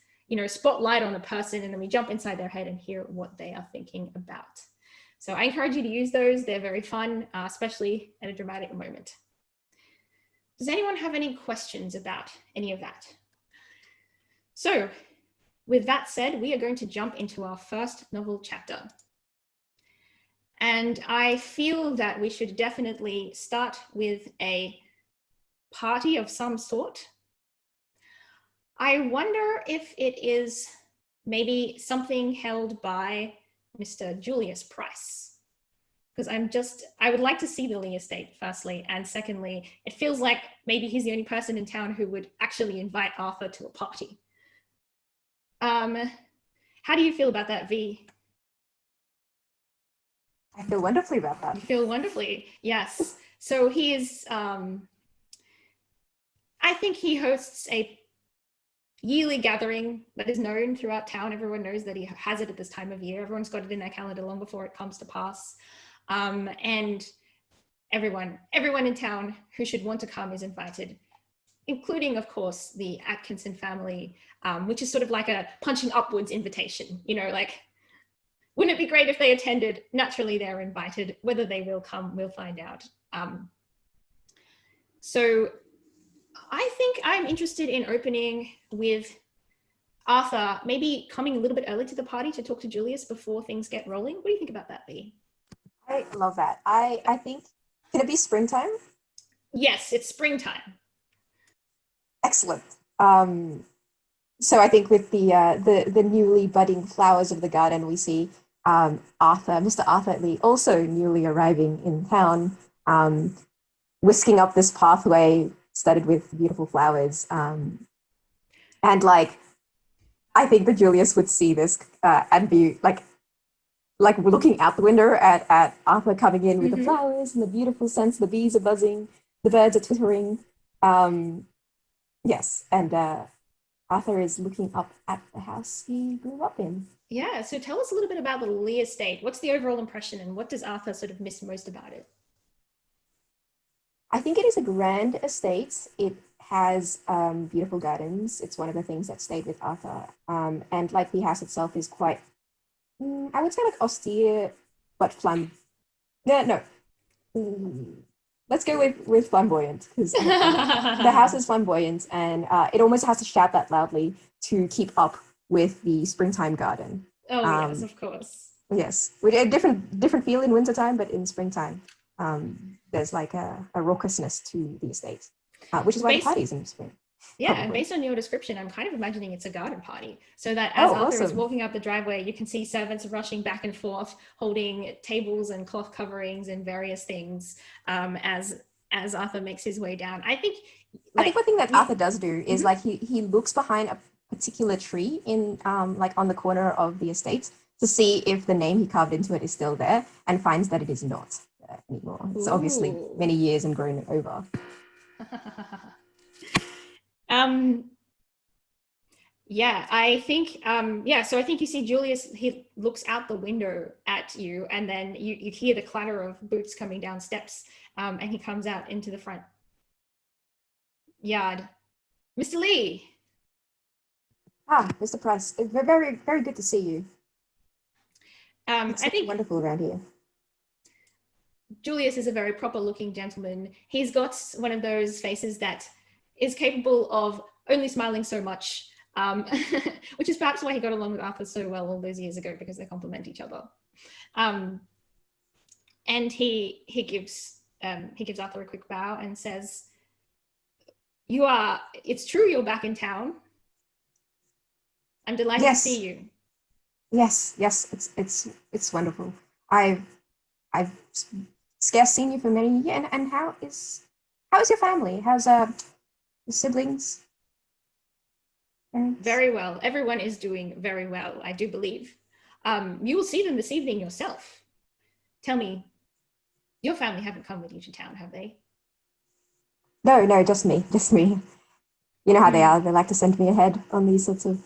S4: spotlight on a person, and then we jump inside their head and hear what they are thinking about. So I encourage you to use those. They're very fun, especially at a dramatic moment. Does anyone have any questions about any of that? So with that said, we are going to jump into our first novel chapter. And I feel that we should definitely start with a party of some sort. I wonder if it is maybe something held by Mr. Julius Price. Because I would like to see the Lee estate, firstly. And secondly, it feels like maybe he's the only person in town who would actually invite Arthur to a party. How do you feel about that, Vee?
S5: I feel wonderfully about that.
S4: You feel wonderfully, yes. So he is, I think he hosts a yearly gathering that is known throughout town. Everyone knows that he has it at this time of year. Everyone's got it in their calendar long before it comes to pass. And everyone in town who should want to come is invited, including, of course, the Atkinson family, which is sort of like a punching upwards invitation. Like, wouldn't it be great if they attended? Naturally, they're invited. Whether they will come, we'll find out. So I think I'm interested in opening with Arthur, maybe coming a little bit early to the party to talk to Julius before things get rolling. What do you think about that, Vee?
S5: I love that. I think, can it be springtime?
S4: Yes, it's springtime.
S5: Excellent. So I think with the newly budding flowers of the garden, we see Mr. Arthur Lee, also newly arriving in town, whisking up this pathway studded with beautiful flowers. And like, I think that Julius would see this and be like looking out the window at Arthur coming in with the flowers and the beautiful scents, the bees are buzzing, the birds are twittering. Yes, and Arthur is looking up at the house he grew up in.
S4: Yeah, so tell us a little bit about the Lee estate. What's the overall impression and what does Arthur sort of miss most about it?
S5: I think it is a grand estate. It has beautiful gardens. It's one of the things that stayed with Arthur. And like the house itself is quite, I would say like austere, but let's go with flamboyant, because the house is flamboyant and it almost has to shout that loudly to keep up with the springtime garden.
S4: Oh, yes, of course.
S5: Yes, with a different feel in wintertime, but in springtime, there's like a raucousness to the estate, which is why the party's in spring.
S4: Yeah,
S5: probably.
S4: And based on your description, I'm kind of imagining it's a garden party. So that as Arthur is walking up the driveway, you can see servants rushing back and forth, holding tables and cloth coverings and various things as Arthur makes his way down. I think one thing that
S5: Arthur does do is like he looks behind a particular tree in like on the corner of the estate to see if the name he carved into it is still there, and finds that it is not there anymore. It's obviously many years and grown over.
S4: Yeah, I think, so I think you see Julius, he looks out the window at you, and then you hear the clatter of boots coming down steps, and he comes out into the front yard. Mr. Lee.
S5: Mr. Price, very, very good to see you. It's
S4: I think
S5: wonderful around here.
S4: Julius is a very proper looking gentleman. He's got one of those faces that is capable of only smiling so much, which is perhaps why he got along with Arthur so well all those years ago, because they complement each other. And he gives Arthur a quick bow and says, it's true you're back in town. I'm delighted to see you.
S5: Yes, it's wonderful. I've scarce seen you for many years, and how is your family? How's your siblings? Parents?
S4: Very well. Everyone is doing very well, I do believe. You will see them this evening yourself. Tell me, your family haven't come with you to town, have they?
S5: No, just me. You know how they are. They like to send me ahead on these sorts of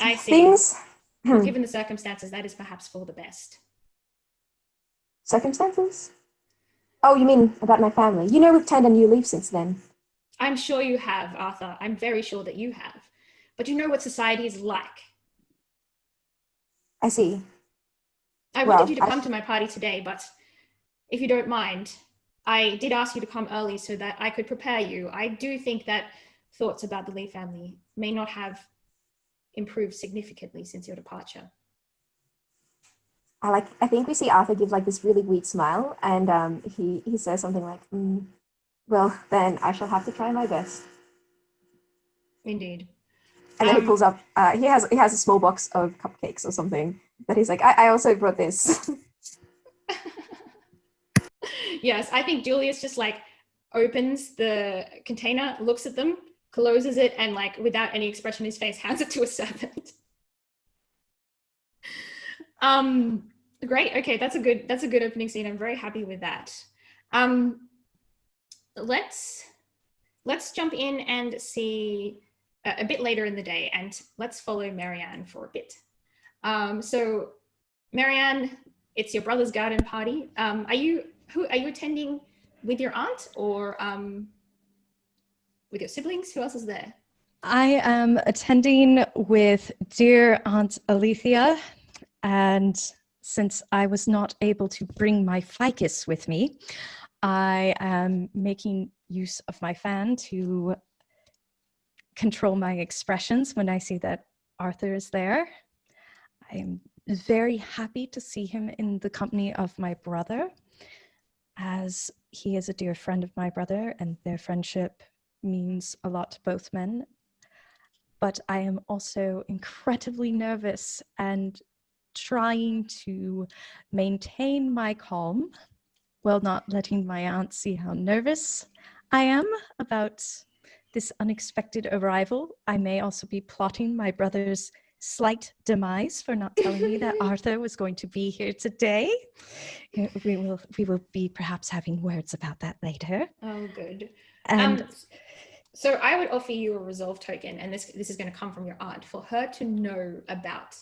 S4: I see.
S5: things.
S4: Well, given the circumstances, that is perhaps for the best.
S5: Circumstances? Oh, you mean about my family? You know, we've turned a new leaf since then.
S4: I'm sure you have, Arthur. I'm very sure that you have. But you know what society is like.
S5: I see.
S4: I wanted you to come to my party today, but if you don't mind, I did ask you to come early so that I could prepare you. I do think that thoughts about the Lee family may not have improved significantly since your departure.
S5: I think we see Arthur give like this really weak smile, and he says something like, well, then I shall have to try my best.
S4: Indeed.
S5: And then he pulls up, he has a small box of cupcakes or something that he's like, I also brought this.
S4: Yes, I think Julius just like opens the container, looks at them, closes it, and like without any expression in his face, hands it to a servant. Great. Okay, that's a good opening scene. I'm very happy with that. Let's jump in and see a bit later in the day, and let's follow Marianne for a bit. So Marianne, it's your brother's garden party. Are you attending with your aunt or with your siblings? Who else is there?
S2: I am attending with dear Aunt Alethea, and since I was not able to bring my ficus with me, I am making use of my fan to control my expressions when I see that Arthur is there. I am very happy to see him in the company of my brother, as he is a dear friend of my brother and their friendship means a lot to both men. But I am also incredibly nervous and trying to maintain my calm while not letting my aunt see how nervous I am about this unexpected arrival. I may also be plotting my brother's slight demise for not telling me that Arthur was going to be here today. We will be perhaps having words about that later.
S4: Oh, good.
S2: And
S4: so I would offer you a resolve token, and this is going to come from your aunt, for her to know about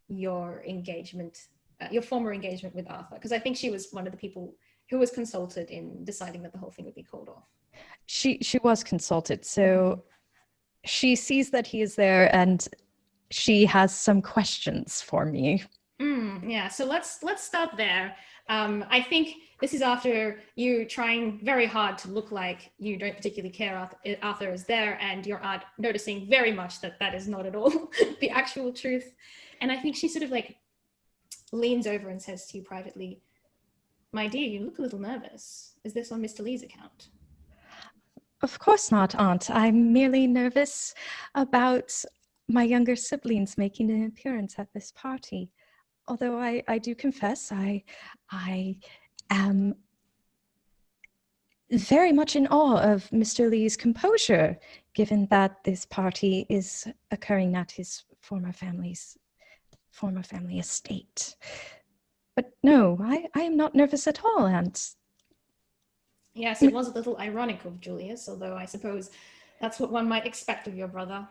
S4: your engagement, your former engagement with Arthur, because I think she was one of the people who was consulted in deciding that the whole thing would be called off.
S2: She was consulted, so she sees that he is there, and she has some questions for me.
S4: Yeah, so let's start there. I think this is after you trying very hard to look like you don't particularly care Arthur is there, and your aunt noticing very much that that is not at all the actual truth. And I think she sort of like leans over and says to you privately, "My dear, you look a little nervous. Is this on Mr. Lee's account?"
S2: Of course not, Aunt. I'm merely nervous about my younger siblings making an appearance at this party. Although I do confess I am very much in awe of Mr. Lee's composure, given that this party is occurring at his former family estate. But no, I am not nervous at all, Aunt.
S4: Yes, it was a little ironic of Julius, although I suppose that's what one might expect of your brother.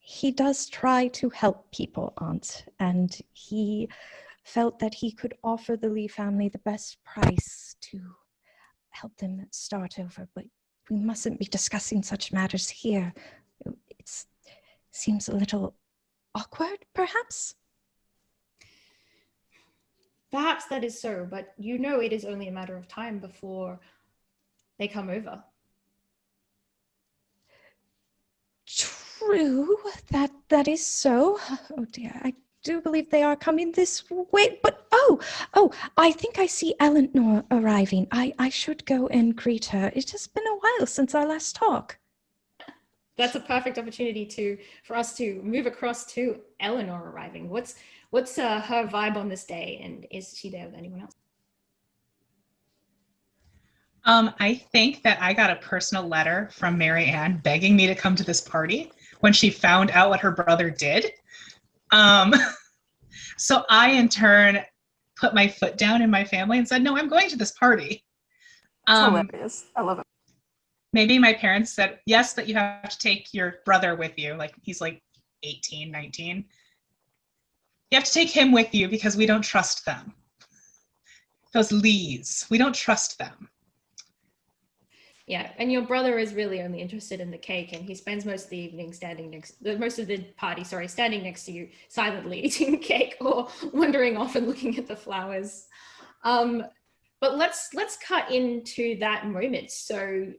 S2: He does try to help people, Aunt, and he felt that he could offer the Lee family the best price to help them start over, but we mustn't be discussing such matters here. It seems a little awkward, perhaps?
S4: Perhaps that is so, but you know it is only a matter of time before they come over.
S2: True, that is so. Oh dear, I do believe they are coming this way, but oh, I think I see Eleanor arriving. I should go and greet her. It has been a while since our last talk.
S4: That's a perfect opportunity for us to move across to Eleanor arriving. What's her vibe on this day, and is she there with anyone else?
S3: I think that I got a personal letter from Mary Ann begging me to come to this party when she found out what her brother did. So I, in turn, put my foot down in my family and said, no, I'm going to this party.
S5: It's hilarious. I love it.
S3: Maybe my parents said, yes, but you have to take your brother with you. Like, he's like 18, 19. You have to take him with you because we don't trust them. Those Lees, we don't trust them.
S4: Yeah, and your brother is really only interested in the cake, and he spends most of the party, standing next to you, silently eating cake or wandering off and looking at the flowers. But let's cut into that moment. So,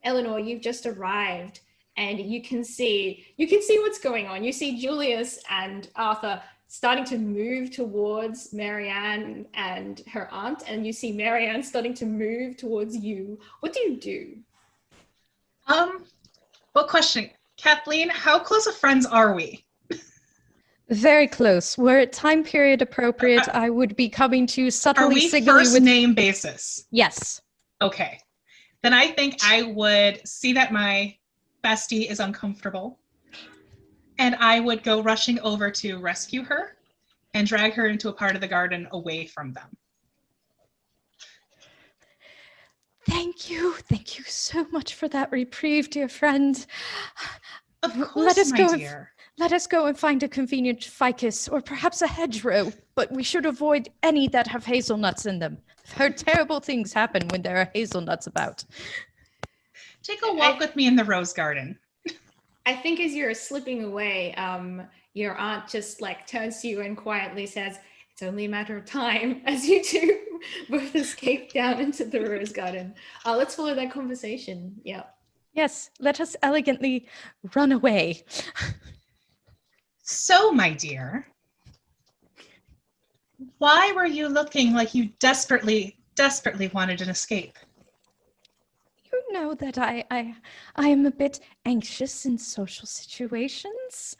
S4: Eleanor, you've just arrived, and you can see what's going on. You see Julius and Arthur starting to move towards Marianne and her aunt, and you see Marianne starting to move towards you. What do you do?
S3: Well, question, Kathleen, how close of friends are we?
S2: Very close. Were it time period appropriate, I would be coming to subtly
S3: Are we
S2: signaling
S3: first
S2: with
S3: name basis?
S2: Yes.
S3: Okay. Then I think I would see that my bestie is uncomfortable, and I would go rushing over to rescue her and drag her into a part of the garden away from them.
S2: Thank you. Thank you so much for that reprieve, dear friend.
S3: Of course, my dear.
S2: Let us go and find a convenient ficus or perhaps a hedgerow, but we should avoid any that have hazelnuts in them. I've heard terrible things happen when there are hazelnuts about.
S3: Take a walk with me in the rose garden.
S4: I think as you're slipping away, your aunt just like turns to you and quietly says, "It's only a matter of time," as you two both escape down into the rose garden. Let's follow that conversation. Yeah.
S2: Yes, let us elegantly run away.
S3: So, my dear, why were you looking like you desperately wanted an escape?
S2: You know that I am a bit anxious in social situations.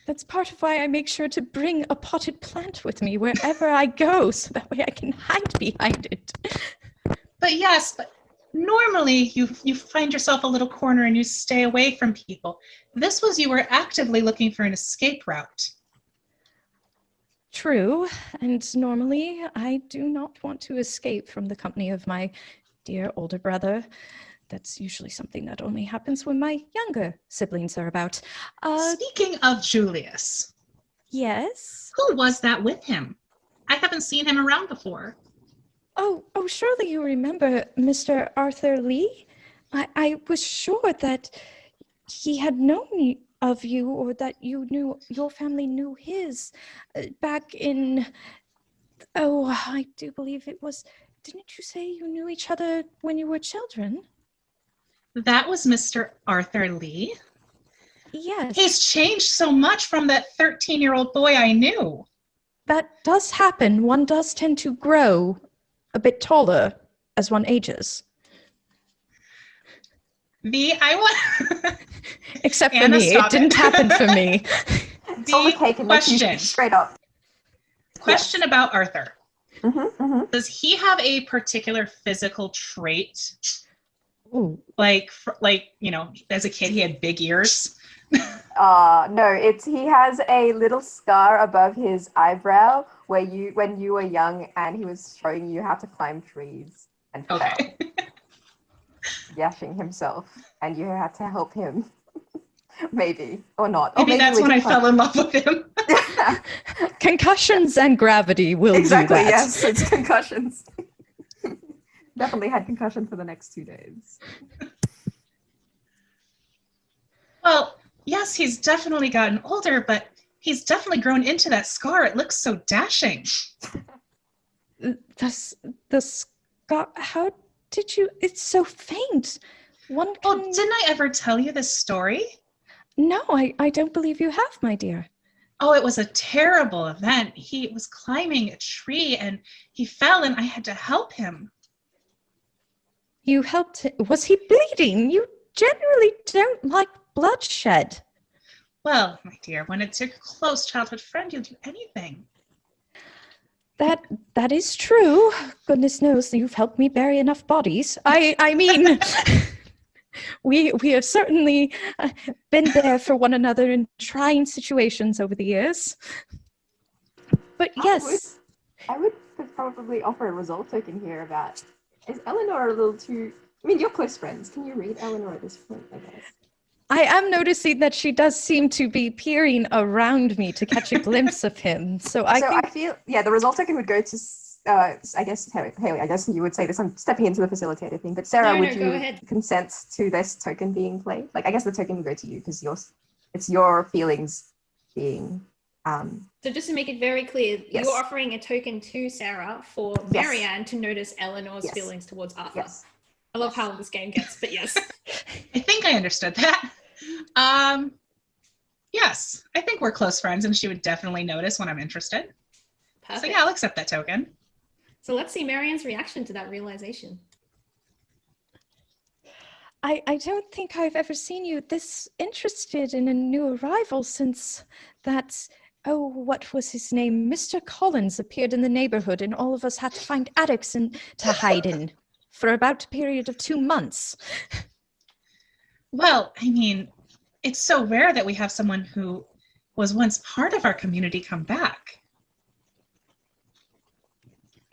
S2: That's part of why I make sure to bring a potted plant with me wherever I go, so that way I can hide behind it.
S3: But yes, but normally you find yourself a little corner and you stay away from people. This was you were actively looking for an escape route.
S2: True, and normally I do not want to escape from the company of my dear older brother. That's usually something that only happens when my younger siblings are about.
S3: Speaking of Julius.
S2: Yes?
S3: Who was that with him? I haven't seen him around before.
S2: Oh, surely you remember Mr. Arthur Lee? I was sure that he had known of you, or that you knew, your family knew his, back in, I do believe it was, didn't you say you knew each other when you were children?
S3: That was Mr. Arthur Lee?
S2: Yes.
S3: He's changed so much from that 13-year-old boy I knew.
S2: That does happen. One does tend to grow a bit taller as one ages.
S3: Vee, I want...
S2: Except for
S3: Anna,
S2: me. It didn't happen for me.
S5: All the cake and the
S3: question.
S5: cookies, straight up.
S3: Question about Arthur.
S5: Mm-hmm.
S3: Does he have a particular physical trait?
S2: Ooh.
S3: Like, as a kid, he had big ears.
S5: No, he has a little scar above his eyebrow when you were young and he was showing you how to climb trees and fell, yashing himself, and you had to help him. Maybe, or not.
S3: Maybe that's when I fell in love with him.
S2: Concussions and gravity will
S5: exactly,
S2: do that.
S5: Yes, it's concussions. Definitely had concussion for the next 2 days.
S3: Well, yes, he's definitely gotten older, but he's definitely grown into that scar. It looks so dashing.
S2: The scar, how did you, it's so faint. One can...
S3: Well, didn't I ever tell you this story?
S2: No, I don't believe you have, my dear.
S3: Oh, it was a terrible event. He was climbing a tree and he fell and I had to help him.
S2: You helped him? Was he bleeding? You generally don't like bloodshed.
S3: Well, my dear, when it's your close childhood friend, you'll do anything.
S2: That is true. Goodness knows you've helped me bury enough bodies. I mean, we have certainly been there for one another in trying situations over the years. But
S5: I
S2: yes,
S5: I would probably offer a result token here about, is Eleanor a little too, I mean, you're close friends. Can you read Eleanor at this point, I guess?
S2: I am noticing that she does seem to be peering around me to catch a glimpse of him. So I think
S5: I feel, yeah, the result token would go to, I guess, Haley, I guess you would say this, I'm stepping into the facilitator thing, but Sarah,
S4: No,
S5: would
S4: go
S5: you
S4: ahead.
S5: consent to this token being played? Like, I guess the token would go to you because it's your feelings being,
S4: So just to make it very clear,
S5: Yes.
S4: you're offering a token to Sarah for
S5: Yes.
S4: Marianne to notice Eleanor's
S5: Yes.
S4: feelings towards Arthur.
S5: yes.
S4: I love how this game gets, but yes.
S3: I think I understood that. Yes, I think we're close friends, and she would definitely notice when I'm interested.
S4: Perfect.
S3: So yeah, I'll accept that token.
S4: So let's see Marianne's reaction to that realization.
S2: I don't think I've ever seen you this interested in a new arrival since that, oh, what was his name? Mr. Collins appeared in the neighborhood and all of us had to find attics to hide in for about a period of 2 months.
S3: Well, I mean, it's so rare that we have someone who was once part of our community come back.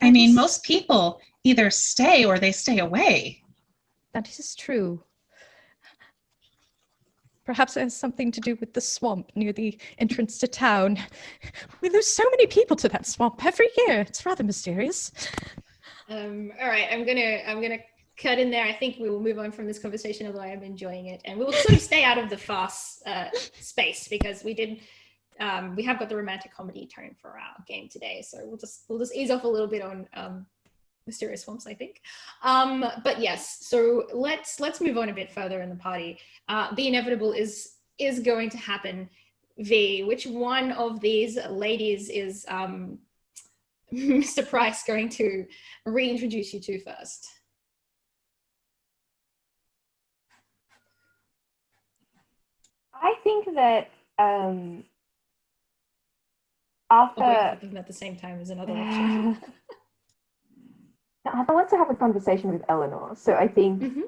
S3: I mean, most people either stay or they stay away.
S2: That is true. Perhaps it has something to do with the swamp near the entrance to town. We lose so many people to that swamp every year. It's rather mysterious.
S4: All right, I'm gonna cut in there. I think we will move on from this conversation, although I am enjoying it, and we will sort of stay out of the farce space because we have got the romantic comedy tone for our game today. So we'll just ease off a little bit on mysterious swamps, I think. But yes, so let's move on a bit further in the party. The inevitable is going to happen. V, which one of these ladies is Mr. Price going to reintroduce you to first?
S5: I think that
S4: Or both
S5: Arthur,
S4: of them at the same time is another option.
S5: Arthur wants to have a conversation with Eleanor, so I think
S4: Mhm.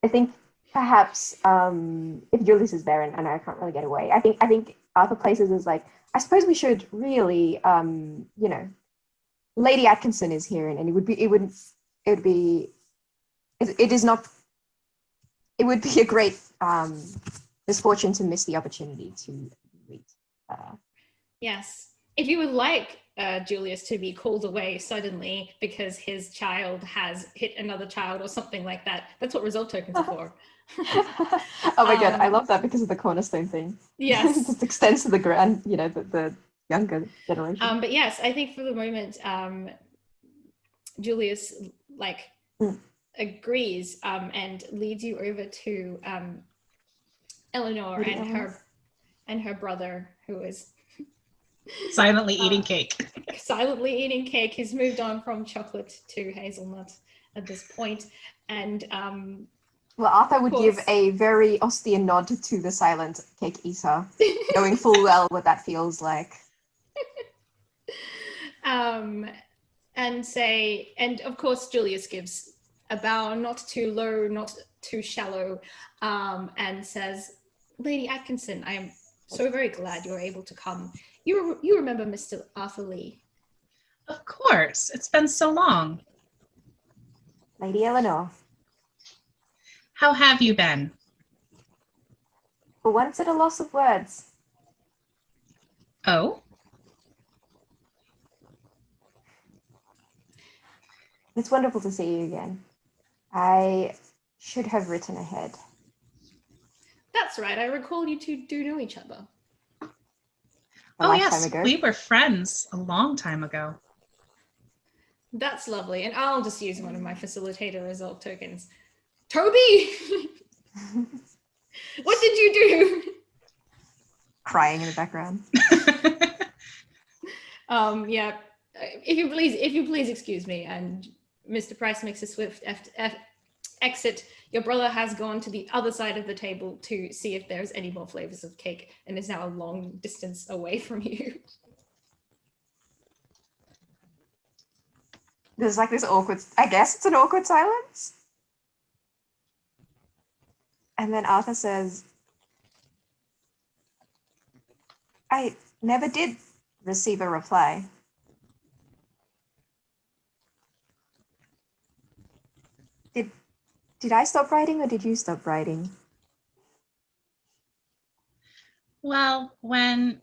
S5: I think perhaps if Julius is there and I can't really get away, I think Arthur places is like, I suppose we should really, Lady Atkinson is here, and it would be a great misfortune to miss the opportunity to meet.
S4: Yes. If you would like Julius to be called away suddenly because his child has hit another child or something like that, that's what result tokens are for.
S5: Oh my god, I love that because of the cornerstone thing.
S4: Yes.
S5: It just extends to the the younger generation.
S4: But yes, I think for the moment, Julius agrees and leads you over to Eleanor
S5: Lady
S4: and
S5: Eleanor.
S4: her brother, who is
S3: Silently eating cake.
S4: silently eating cake. He's moved on from chocolate to hazelnut at this point, and
S5: Well, Arthur would give
S4: course.
S5: a very Austen nod to the silent cake eater, knowing full well what that feels like.
S4: And of course Julius gives a bow, not too low, not too shallow, and says, Lady Atkinson, I am so very glad you're able to come. You remember Mr. Arthur Lee?
S3: Of course, it's been so long.
S5: Lady Eleanor,
S3: How have you been?
S5: for once at a loss of words.
S3: Oh,
S5: It's wonderful to see you again. I should have written ahead.
S4: That's right, I recall you two do know each other.
S5: A lifetime
S3: yes,
S5: ago.
S3: we were friends a long time ago.
S4: That's lovely, and I'll just use one of my facilitator result tokens. Toby! What did you do?
S5: Crying in the background.
S4: Yeah, if you please excuse me, and Mr. Price makes a swift exit. Your brother has gone to the other side of the table to see if there's any more flavors of cake and is now a long distance away from you.
S5: There's like this awkward, I guess it's an awkward silence. And then Arthur says, I never did receive a reply. Did I stop writing or did you stop writing?
S3: Well, when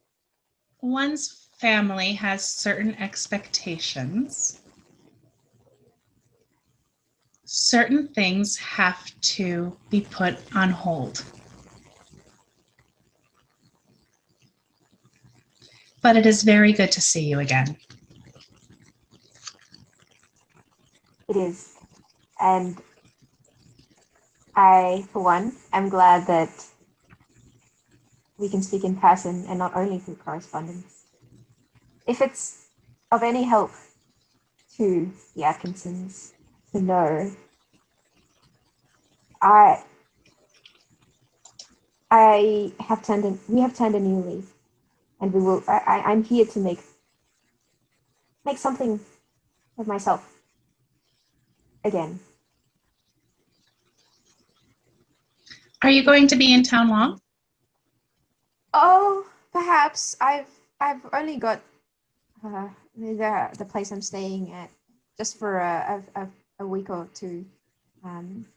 S3: one's family has certain expectations, certain things have to be put on hold. But it is very good to see you again.
S5: It is. And I, for one, am glad that we can speak in person and not only through correspondence. If it's of any help to the Atkinsons to know, we have turned a new leaf, and I'm here to make something of myself again.
S3: Are you going to be in town long?
S5: Oh, perhaps. I've only got the place I'm staying at just for a week or two.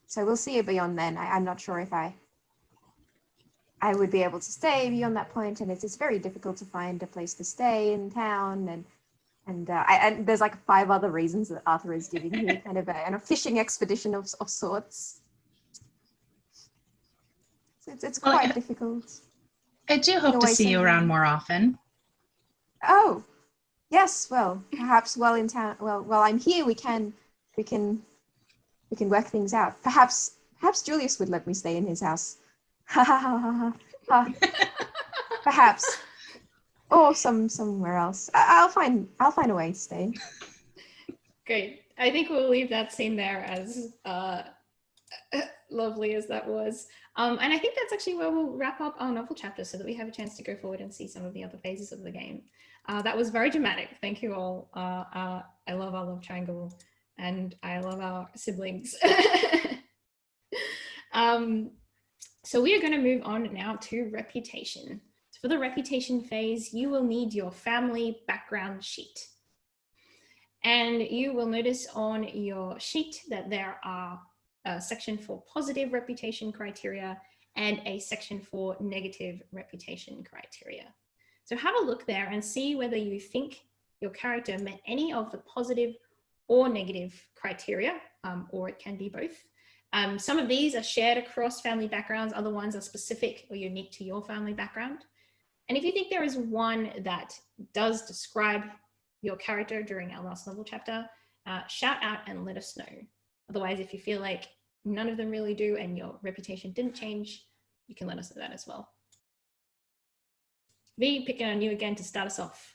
S5: So we'll see beyond then. I'm not sure if I would be able to stay beyond that point, and it's very difficult to find a place to stay in town, and there's like 5 other reasons that Arthur is giving me, kind of a fishing expedition of sorts. So it's quite difficult.
S3: I do hope to see you around more often.
S5: Oh, yes. Well, perhaps while in town, while I'm here, we can work things out. Perhaps Julius would let me stay in his house. Ha ha ha ha ha. Perhaps, or somewhere else. I'll find a way to stay.
S4: Great. I think we'll leave that scene there, as lovely as that was. And I think that's actually where we'll wrap up our novel chapter, so that we have a chance to go forward and see some of the other phases of the game. That was very dramatic. Thank you all. I love our love triangle, and I love our siblings. So we are going to move on now to reputation. So for the reputation phase, you will need your family background sheet. And you will notice on your sheet that there are a section for positive reputation criteria and a section for negative reputation criteria. So have a look there and see whether you think your character met any of the positive or negative criteria, or it can be both. Some of these are shared across family backgrounds, other ones are specific or unique to your family background. And if you think there is one that does describe your character during our last novel chapter, shout out and let us know. Otherwise, if you feel like none of them really do and your reputation didn't change, you can let us know that as well. Vee, picking on you again to start us off.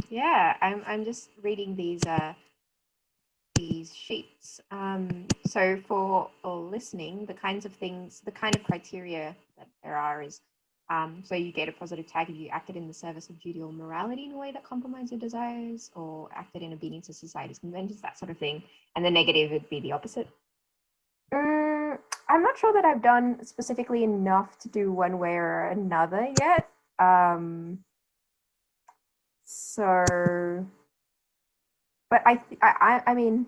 S5: Yeah, I'm just reading these sheets. So for all listening, the kind of criteria that there are is, so you get a positive tag if you acted in the service of duty or morality in a way that compromises your desires, or acted in obedience to society's conventions, that sort of thing. And the negative would be the opposite. I'm not sure that I've done specifically enough to do one way or another yet. So, but I mean,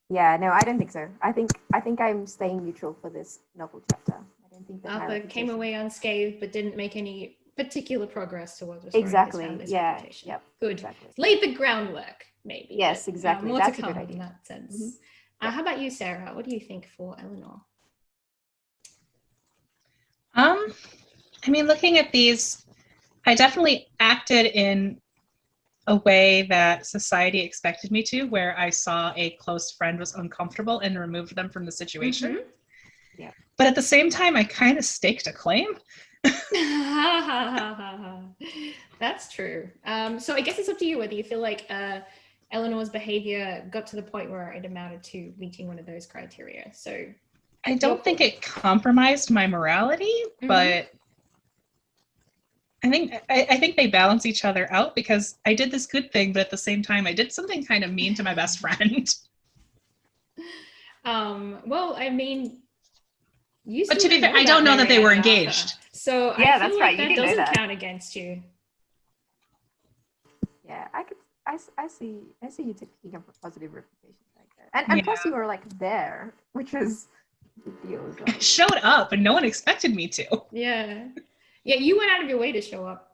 S5: yeah, no, I don't think so. I think I'm staying neutral for this novel chapter. I don't think that
S4: Arthur came away unscathed, but didn't make any particular progress towards restoring his family's reputation.
S5: Yep,
S4: good.
S5: exactly.
S4: Laid the groundwork, maybe.
S5: Yes,
S4: but,
S5: exactly.
S4: More
S5: That's
S4: to
S5: a good
S4: come
S5: idea.
S4: in that sense.
S5: Mm-hmm. Yep.
S4: How about you, Sarah? What do you think for Eleanor?
S3: I mean, looking at these, I definitely acted in a way that society expected me to, where I saw a close friend was uncomfortable and removed them from the situation.
S4: Mm-hmm.
S5: Yeah.
S3: But at the same time, I kind of staked a claim.
S4: That's true. So I guess it's up to you whether you feel like Eleanor's behavior got to the point where it amounted to meeting one of those criteria. So
S3: I don't think it compromised my morality, but I think they balance each other out, because I did this good thing, but at the same time, I did something kind of mean to my best friend.
S4: Well, I mean,
S3: But to be fair, I don't know that they were engaged.
S4: So
S5: Yeah,
S4: I
S5: that's
S4: feel
S5: right.
S4: like
S5: You
S4: that
S5: didn't know
S4: doesn't
S5: that.
S4: count against you.
S5: Yeah, I see you taking up a positive reputation like that. And plus you were like there, which was a big deal as well.
S3: I showed up and no one expected me to.
S4: Yeah. Yeah, you went out of your way to show up.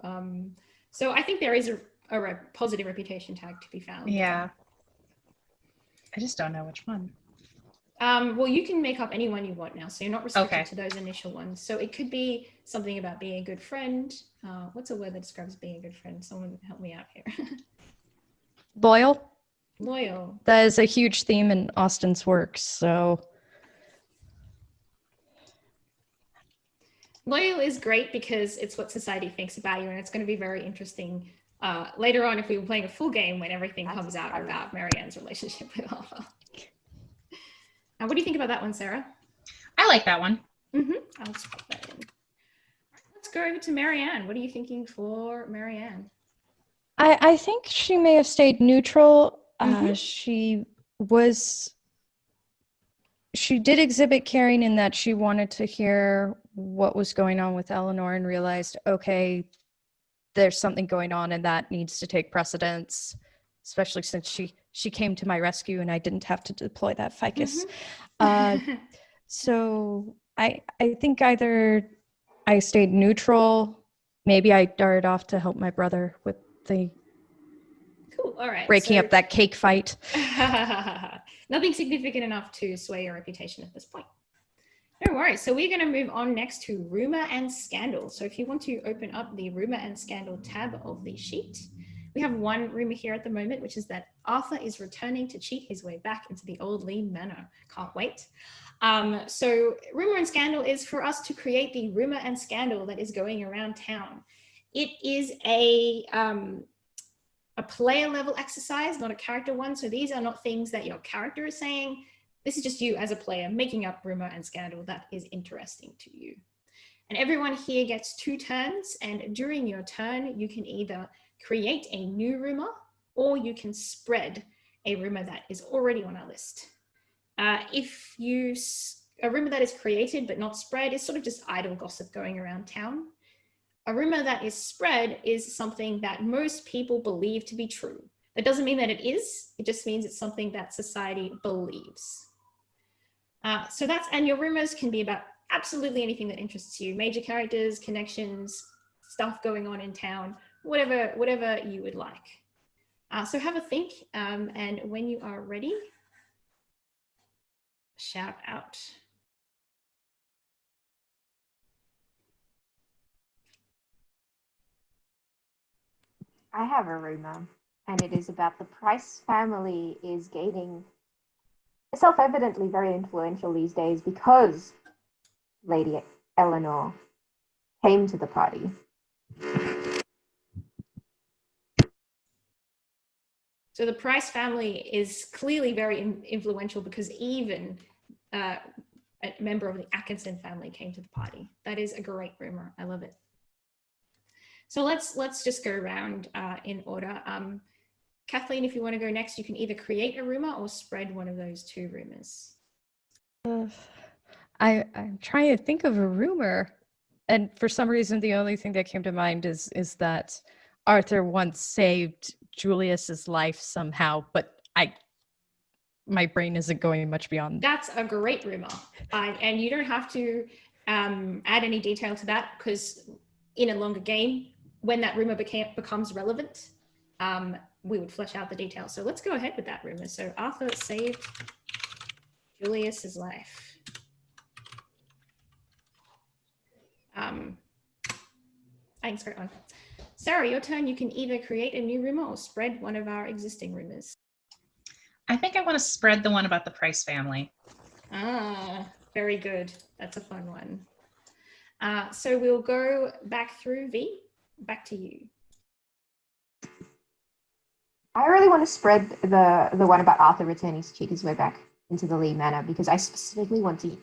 S4: So I think there is a positive reputation tag to be found.
S3: Yeah. I just don't know which one.
S4: Well, you can make up any one you want now, so you're not restricted
S3: Okay.
S4: to those initial ones. So it could be something about being a good friend. What's a word that describes being a good friend? Someone help me out here.
S2: Loyal.
S4: Loyal.
S2: That is a huge theme in Austen's works. So
S4: Loyal is great because it's what society thinks about you, and it's going to be very interesting later on if we were playing a full game when everything comes out about Marianne's relationship with Arthur. What do you think about that one, Sarah?
S3: I like that one.
S4: I'll just pop that in. Let's go over to Marianne. What are you thinking for Marianne?
S2: I think she may have stayed neutral.
S4: Mhm.
S2: She did exhibit caring in that she wanted to hear what was going on with Eleanor and realized, okay, there's something going on and that needs to take precedence, especially since she came to my rescue and I didn't have to deploy that ficus. So I think either I stayed neutral, maybe I darted off to help my brother with the
S4: Cool. All right.
S2: breaking up that cake fight.
S4: Nothing significant enough to sway your reputation at this point. No worries. So we're going to move on next to rumor and scandal. So if you want to open up the rumor and scandal tab of the sheet, we have one rumor here at the moment, which is that Arthur is returning to cheat his way back into the old Lee Manor. Can't wait. So rumor and scandal is for us to create the rumor and scandal that is going around town. It is a player level exercise, not a character one. So these are not things that your character is saying. This is just you as a player making up rumor and scandal that is interesting to you. And everyone here gets 2 turns. And during your turn, you can either create a new rumor or you can spread a rumor that is already on our list. A rumor that is created but not spread is sort of just idle gossip going around town. A rumor that is spread is something that most people believe to be true. That doesn't mean that it is, it just means it's something that society believes. And your rumors can be about absolutely anything that interests you, major characters, connections, stuff going on in town, whatever you would like. So have a think, and when you are ready, shout out.
S5: I have a rumor, and it is about the Price family is gaining self-evidently very influential these days because Lady Eleanor came to the party.
S4: So the Price family is clearly very influential because even a member of the Atkinson family came to the party. That is a great rumor. I love it. So let's just go around in order. Kathleen, if you want to go next, you can either create a rumor or spread one of those 2 rumors.
S2: I'm trying to think of a rumor, and for some reason, the only thing that came to mind is that Arthur once saved Julius's life somehow, but my brain isn't going much beyond.
S4: That's a great rumor, and you don't have to add any detail to that because in a longer game, when that rumor becomes relevant, we would flesh out the details. So let's go ahead with that rumor. So Arthur saved Julius's life. Thanks, great one. Sarah, your turn. You can either create a new rumor or spread one of our existing rumors.
S3: I think I want to spread the one about the Price family.
S4: Very good. That's a fun one. So we'll go back through V. Back to you.
S5: I really want to spread the one about Arthur returning to cheat his way back into the Lee Manor because I specifically want to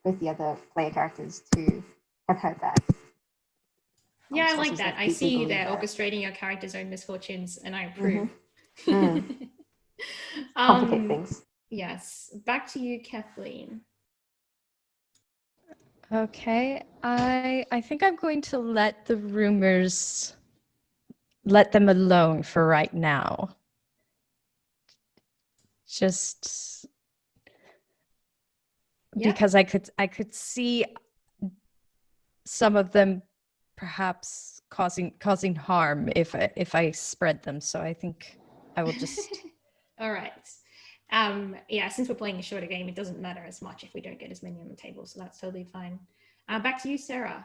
S5: both the other player characters to have heard that.
S4: Yeah, I like that. I see you there orchestrating your character's own misfortunes, and I approve.
S5: Complicate things.
S4: Yes, back to you, Kathleen.
S2: Okay, I think I'm going to let the rumors, let them alone for right now. Just
S4: Yeah.
S2: because I could see some of them perhaps causing harm if I spread them. So I think I will just.
S4: All right. Yeah, since we're playing a shorter game, it doesn't matter as much if we don't get as many on the table, so that's totally fine. Back to you, Sarah.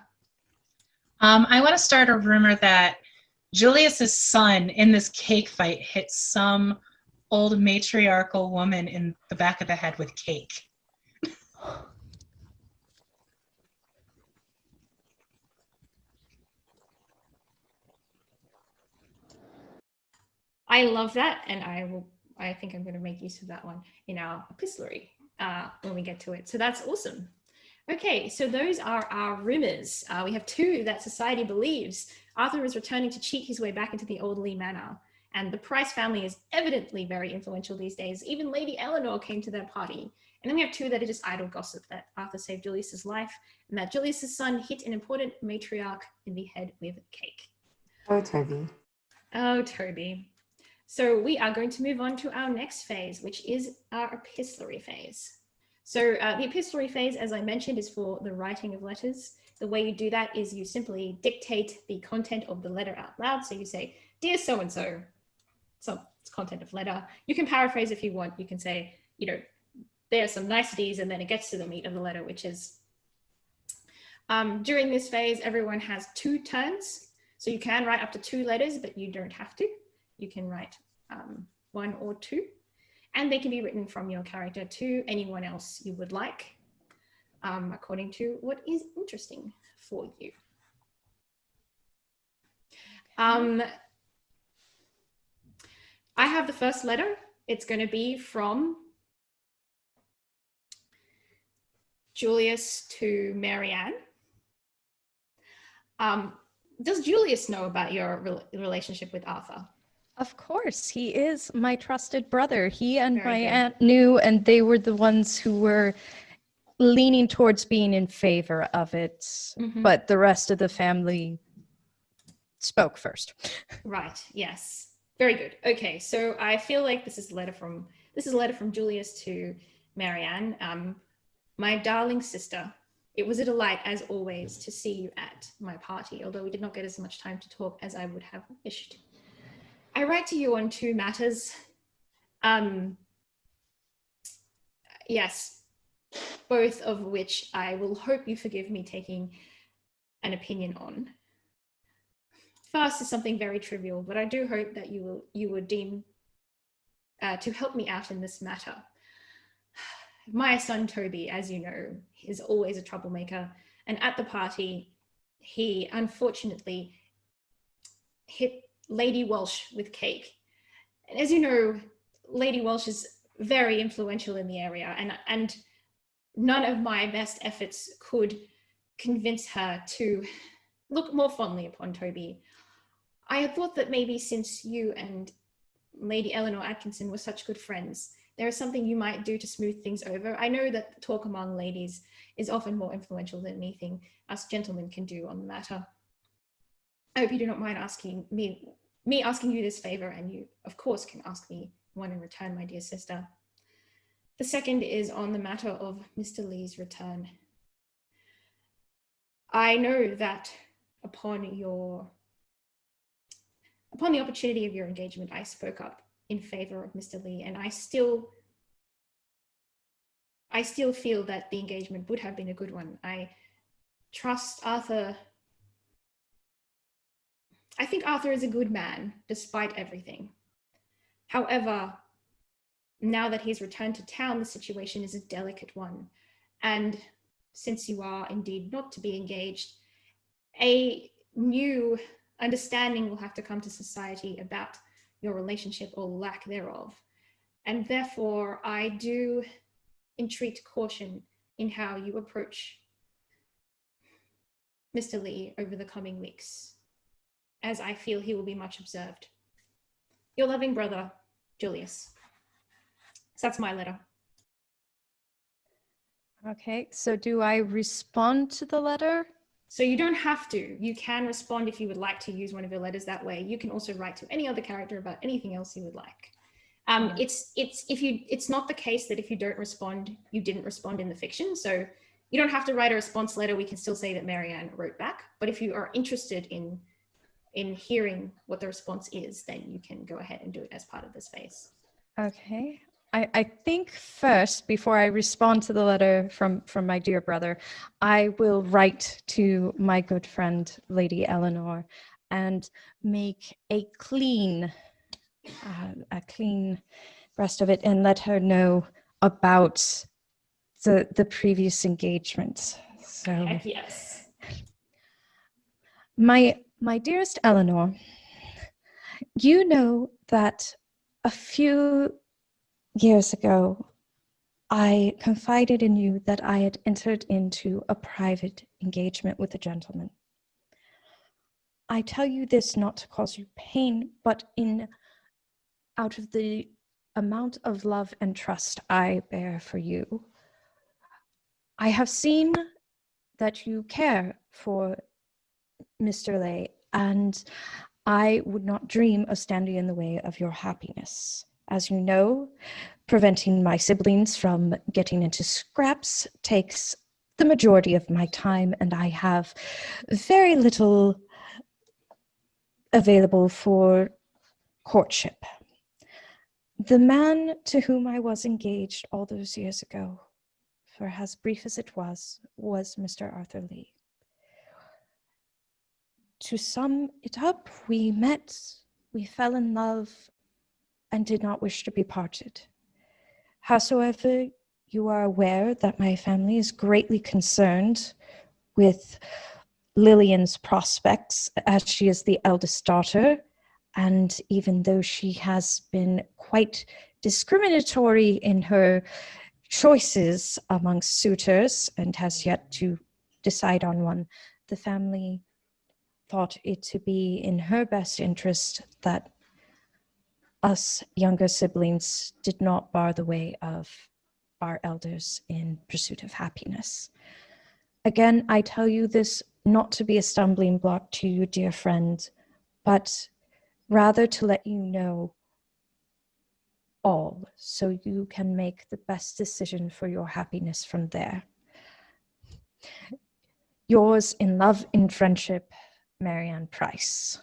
S3: I want to start a rumor that Julius's son in this cake fight hit some old matriarchal woman in the back of the head with cake.
S4: I love that, and I think I'm going to make use of that one in our epistlery when we get to it. So that's awesome. Okay, so those are our rumors. We have two that society believes. Arthur is returning to cheat his way back into the old Lee Manor, and the Price family is evidently very influential these days. Even Lady Eleanor came to their party. And then we have two that are just idle gossip, that Arthur saved Julius's life, and that Julius's son hit an important matriarch in the head with cake.
S5: Oh, Toby.
S4: Oh, Toby. So we are going to move on to our next phase, which is our epistlery phase. So the epistlery phase, as I mentioned, is for the writing of letters. The way you do that is you simply dictate the content of the letter out loud. So you say, dear so-and-so, so it's content of letter. You can paraphrase if you want. You can say, you know, there are some niceties, and then it gets to the meat of the letter, which is, during this phase, everyone has 2 turns. So you can write up to 2 letters, but you don't have to. You can write 1 or 2, and they can be written from your character to anyone else you would like, according to what is interesting for you. I have the first letter. It's going to be from Julius to Marianne. Does Julius know about your relationship with Arthur?
S2: Of course, he is my trusted brother. He and
S4: Very
S2: my
S4: good.
S2: aunt knew, and they were the ones who were leaning towards being in favor of it.
S4: Mhm.
S2: But the rest of the family spoke first.
S4: Right. Yes. Very good. Okay. So I feel like this is a letter from Julius to Marianne. My darling sister, it was a delight as always to see you at my party, although we did not get as much time to talk as I would have wished. I write to you on 2 matters. Yes, both of which I will hope you forgive me taking an opinion on. First is something very trivial, but I do hope that you would deem to help me out in this matter. My son Toby, as you know, is always a troublemaker, and at the party, he unfortunately hit Lady Welsh with cake. And as you know, Lady Welsh is very influential in the area, and none of my best efforts could convince her to look more fondly upon Toby. I had thought that maybe since you and Lady Eleanor Atkinson were such good friends, there is something you might do to smooth things over. I know that talk among ladies is often more influential than anything us gentlemen can do on the matter. I hope you do not mind asking me asking you this favor, and you, of course, can ask me one in return, my dear sister. The second is on the matter of Mr. Lee's return. I know that upon the opportunity of your engagement, I spoke up in favor of Mr. Lee, and I still feel that the engagement would have been a good one. I trust Arthur. I think Arthur is a good man, despite everything. However, now that he's returned to town, the situation is a delicate one. And since you are indeed not to be engaged, a new understanding will have to come to society about your relationship or lack thereof. And therefore, I do entreat caution in how you approach Mr. Lee over the coming weeks, as I feel he will be much observed. Your loving brother, Julius. So that's my letter.
S2: Okay, so do I respond to the letter?
S4: So you don't have to. You can respond if you would like to use one of your letters that way. You can also write to any other character about anything else you would like. It's not the case that if you don't respond, you didn't respond in the fiction. So you don't have to write a response letter. We can still say that Marianne wrote back. But if you are interested in hearing what the response is, then you can go ahead and do it as part of this phase.
S2: Okay. I think first, before I respond to the letter from my dear brother, I will write to my good friend, Lady Eleanor, and make a clean rest of it and let her know about the previous engagement. So,
S4: Heck yes.
S2: my dearest Eleanor, you know that a few years ago, I confided in you that I had entered into a private engagement with a gentleman. I tell you this not to cause you pain, but out of the amount of love and trust I bear for you. I have seen that you care for Mr. Lay, and I would not dream of standing in the way of your happiness. As you know, preventing my siblings from getting into scraps takes the majority of my time, and I have very little available for courtship. The man to whom I was engaged all those years ago, for as brief as it was Mr. Arthur Lee. To sum it up, we met, we fell in love, and did not wish to be parted. Howsoever, you are aware that my family is greatly concerned with Lillian's prospects, as she is the eldest daughter, and even though she has been quite discriminatory in her choices amongst suitors and has yet to decide on one, the family thought it to be in her best interest that us younger siblings did not bar the way of our elders in pursuit of happiness. Again, I tell you this not to be a stumbling block to you, dear friend, but rather to let you know all, so you can make the best decision for your happiness from there. Yours in love and friendship, Marianne Price.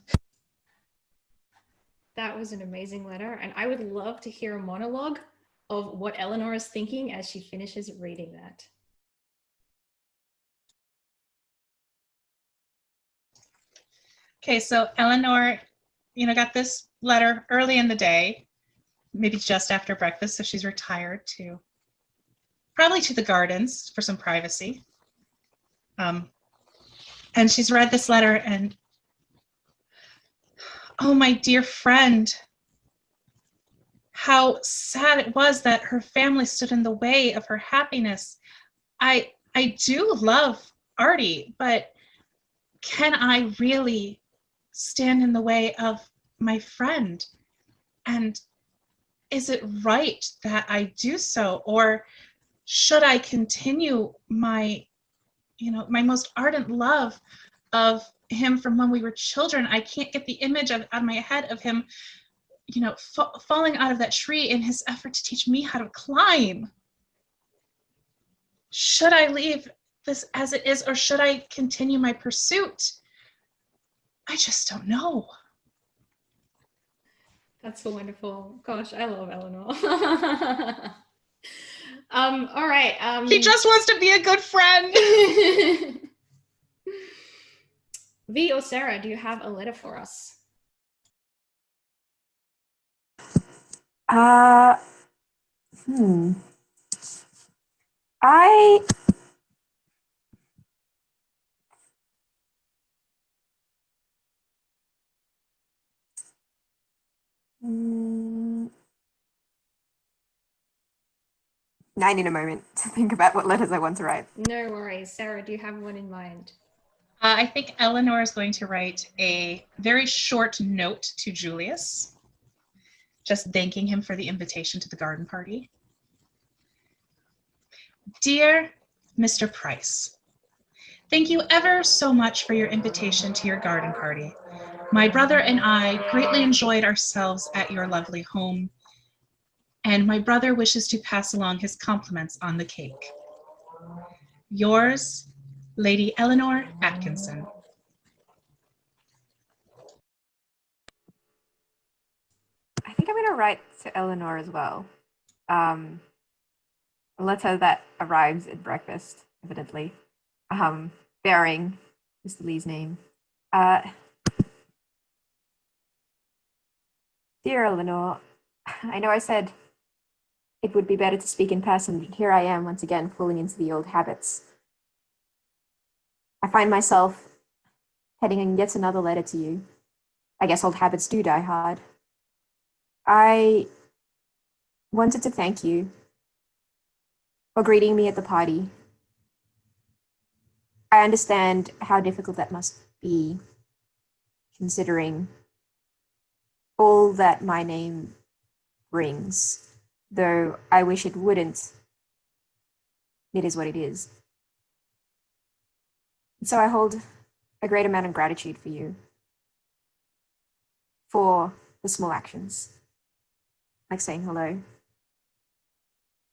S4: That was an amazing letter, and I would love to hear a monologue of what Eleanor is thinking as she finishes reading that.
S3: Okay, so Eleanor, got this letter early in the day, maybe just after breakfast, so she's retired probably to the gardens for some privacy. And she's read this letter and, oh, my dear friend, how sad it was that her family stood in the way of her happiness. I do love Artie, but can I really stand in the way of my friend? And is it right that I do so? Or should I continue my most ardent love of him from when we were children? I can't get the image out of my head of him, falling out of that tree in his effort to teach me how to climb. Should I leave this as it is, or should I continue my pursuit? I just don't know.
S4: That's so wonderful. Gosh, I love Eleanor. All right.
S3: She just wants to be a good friend.
S4: Vee or Sarah, do you have a letter for us?
S5: I need a moment to think about what letters I want to write.
S4: No worries. Sarah, do you have one in mind?
S3: I think Eleanor is going to write a very short note to Julius, just thanking him for the invitation to the garden party. Dear Mr. Price. Thank you ever so much for your invitation to your garden party. My brother and I greatly enjoyed ourselves at your lovely home, and my brother wishes to pass along his compliments on the cake. Yours, Lady Eleanor Atkinson.
S5: I think I'm going to write to Eleanor as well. A letter that arrives at breakfast, evidently, bearing Mr. Lee's name. Dear Eleanor, I know I said it would be better to speak in person, but here I am once again falling into the old habits. I find myself heading in yet another letter to you. I guess old habits do die hard. I wanted to thank you for greeting me at the party. I understand how difficult that must be, considering all that my name brings, though I wish it wouldn't. It is what it is. So I hold a great amount of gratitude for you, for the small actions, like saying hello.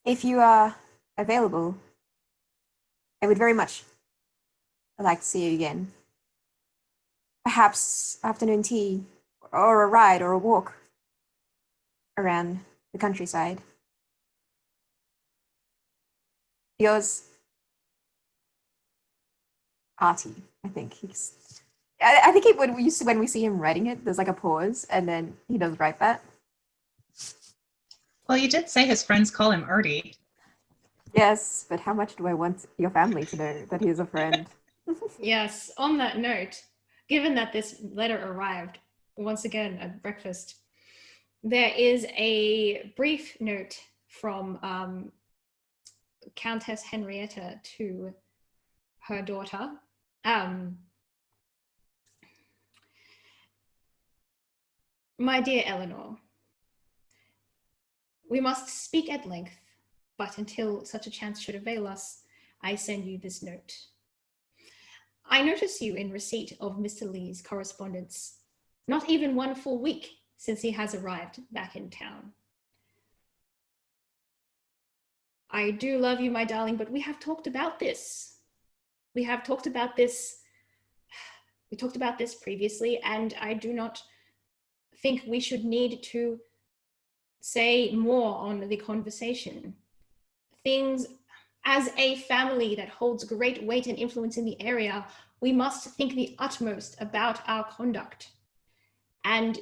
S5: If you are available, I would very much like to see you again. Perhaps afternoon tea, or a ride, or a walk around the countryside. Yours, Artie, I think. I think when we see him writing it, there's like a pause, and then he does write that.
S3: Well, you did say his friends call him Artie.
S5: Yes, but how much do I want your family to know that he is a friend?
S4: Yes, on that note, given that this letter arrived once again at breakfast, there is a brief note from Countess Henrietta to her daughter. My dear Eleanor, we must speak at length, but until such a chance should avail us, I send you this note. I notice you in receipt of Mr. Lee's correspondence, not even 1 full week since he has arrived back in town. I do love you, my darling, but we have talked about this. We talked about this previously, and I do not think we should need to say more on the conversation. Things, as a family that holds great weight and influence in the area, we must think the utmost about our conduct. And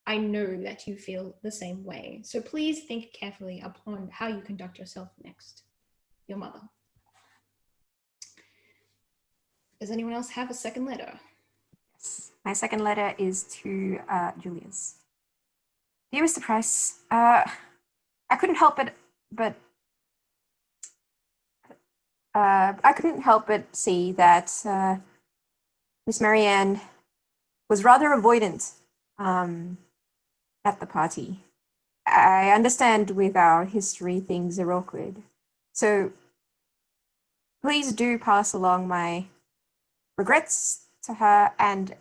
S4: I know that you feel the same way. So please think carefully upon how you conduct yourself next. Your mother. Does anyone else have a second letter?
S5: Yes. My second letter is to Julius. Dear Mr. Price, I couldn't help it, but I couldn't help but see that Miss Marianne was rather avoidant at the party. I understand with our history things are awkward, so please do pass along my regrets to her and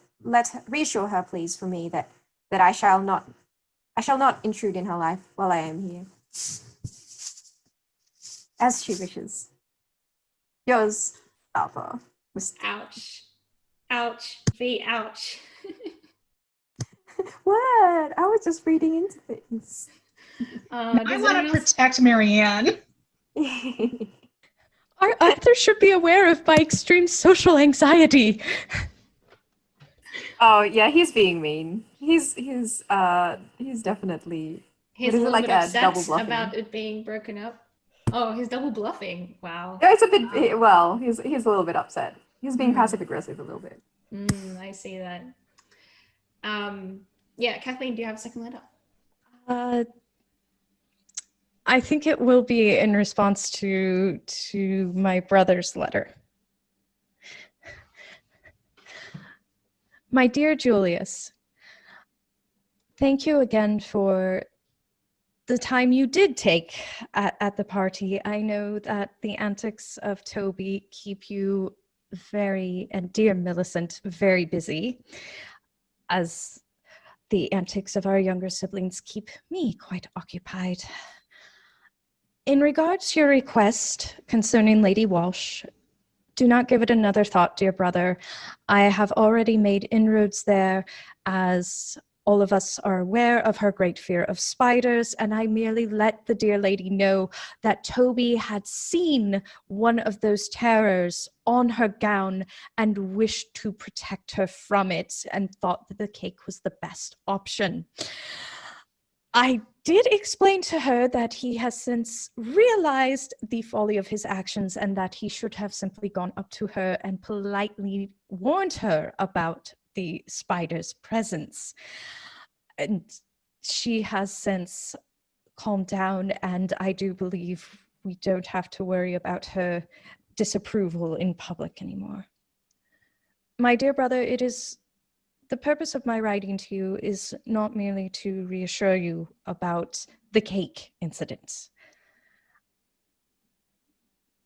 S5: reassure her, please, for me that I shall not intrude in her life while I am here, as she wishes. Yours, Arthur.
S4: Ouch. Ouch. V, ouch.
S5: What? I was just reading into things.
S3: I want to protect Marianne.
S2: Arthur should be aware of my extreme social anxiety.
S5: Oh yeah, he's being mean. He's definitely.
S4: He's
S5: what is
S4: a
S5: it,
S4: little
S5: like
S4: bit
S5: a
S4: upset
S5: double bluffing?
S4: about it being broken up. Oh, he's double bluffing. Wow.
S5: Yeah, it's a bit. Well, he's a little bit upset. He's being passive aggressive a little bit.
S4: I see that. Yeah, Kathleen, do you have a second letter?
S2: I think it will be in response to my brother's letter. My dear Julius, thank you again for the time you did take at the party. I know that the antics of Toby keep you very, and dear Millicent, very busy, as the antics of our younger siblings keep me quite occupied. In regards to your request concerning Lady Walsh, do not give it another thought, dear brother. I have already made inroads there, as all of us are aware of her great fear of spiders, and I merely let the dear lady know that Toby had seen one of those terrors on her gown and wished to protect her from it, and thought that the cake was the best option. I did explain to her that he has since realized the folly of his actions and that he should have simply gone up to her and politely warned her about the spider's presence. And she has since calmed down, and I do believe we don't have to worry about her disapproval in public anymore. My dear brother, the purpose of my writing to you is not merely to reassure you about the cake incident.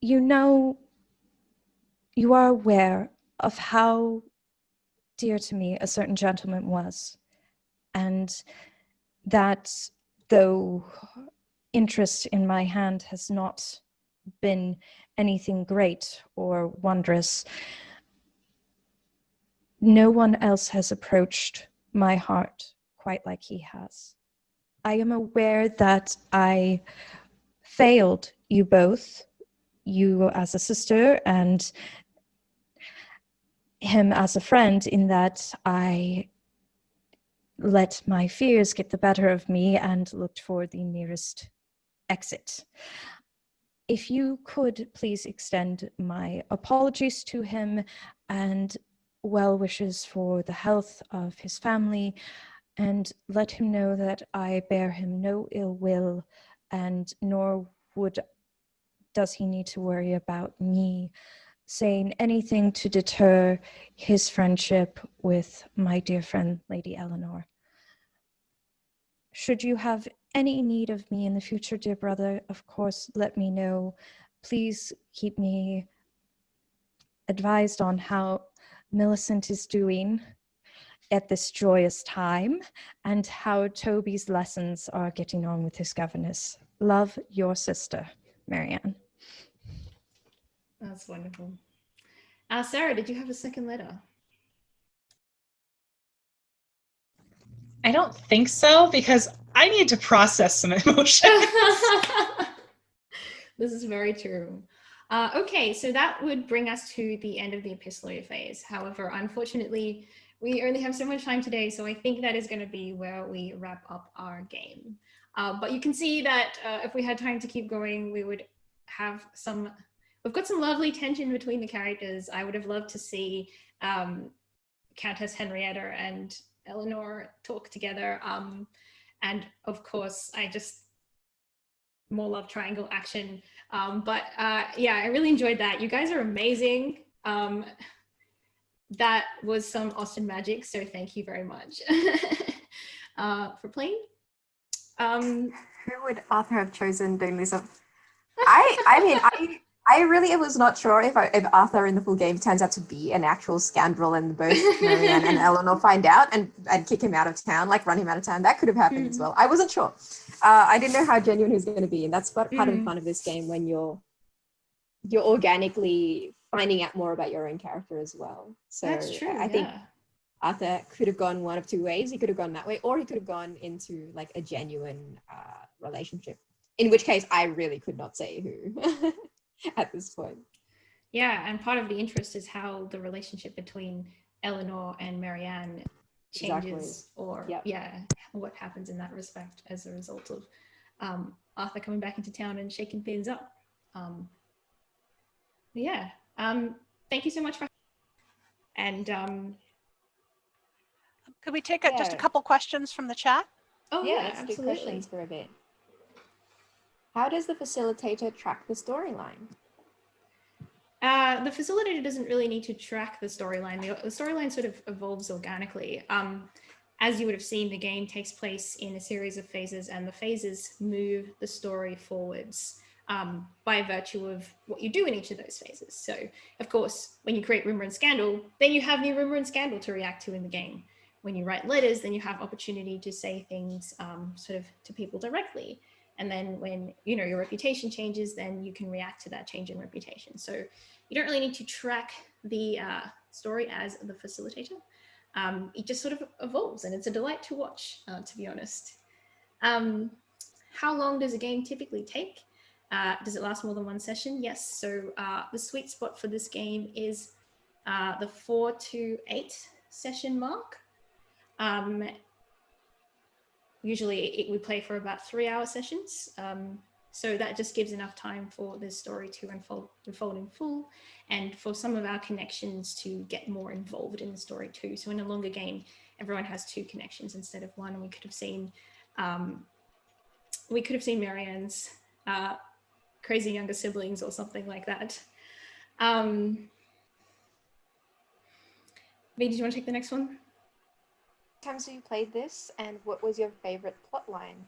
S2: You know, you are aware of how dear to me a certain gentleman was, and that though interest in my hand has not been anything great or wondrous, no one else has approached my heart quite like he has. I am aware that I failed you both, you as a sister and him as a friend, in that I let my fears get the better of me and looked for the nearest exit. If you could please extend my apologies to him and well wishes for the health of his family, and let him know that I bear him no ill will, and nor does he need to worry about me saying anything to deter his friendship with my dear friend, Lady Eleanor. Should you have any need of me in the future, dear brother, of course, let me know. Please keep me advised on how Millicent is doing at this joyous time, and how Toby's lessons are getting on with his governess. Love, your sister, Marianne.
S4: That's wonderful. Sarah, did you have a second letter?
S3: I don't think so, because I need to process some emotions.
S4: This is very true. Okay, so that would bring us to the end of the epistolary phase. However, unfortunately, we only have so much time today, so I think that is going to be where we wrap up our game. But you can see that if we had time to keep going, we would have we've got some lovely tension between the characters. I would have loved to see Countess Henrietta and Eleanor talk together. And of course, more love triangle action. Yeah, I really enjoyed that. You guys are amazing. That was some Austen magic, so thank you very much for playing.
S5: Who would Arthur have chosen doing this? I really was not sure if Arthur in the full game turns out to be an actual scoundrel and both Marianne and Eleanor find out and kick him out of town, like run him out of town. That could have happened as well. I wasn't sure. I didn't know how genuine he was going to be, and that's part of the fun of this game, when you're organically finding out more about your own character as well. So
S4: that's true.
S5: I think Arthur could have gone one of two ways. He could have gone that way, or he could have gone into like a genuine relationship. In which case, I really could not say who at this point.
S4: Yeah, and part of the interest is how the relationship between Eleanor and Marianne changes, or what happens in that respect as a result of Arthur coming back into town and shaking things up. Thank you so much for. And
S1: could we take just a couple questions from the chat?
S4: Oh yeah,
S5: let's
S4: absolutely.
S5: do questions for a bit. How does the facilitator track the storyline?
S4: The facilitator doesn't really need to track the storyline. The storyline sort of evolves organically. as you would have seen, the game takes place in a series of phases, and the phases move the story forwards by virtue of what you do in each of those phases. So, of course, when you create rumor and scandal, then you have new rumor and scandal to react to in the game. When you write letters, then you have opportunity to say things sort of to people directly. And then when, you know, your reputation changes, then you can react to that change in reputation. So you don't really need to track the story as the facilitator. It just sort of evolves, and it's a delight to watch, to be honest. How long does a game typically take? Does it last more than one session? Yes. So the sweet spot for this game is the 4 to 8 session mark. Usually we play for about 3-hour sessions. So that just gives enough time for the story to unfold in full, and for some of our connections to get more involved in the story too. So in a longer game, everyone has 2 connections instead of 1, and we could have seen Marianne's crazy younger siblings or something like that. Vee, did you want to take the next one?
S5: Times have you played this, and what was your favorite plot line?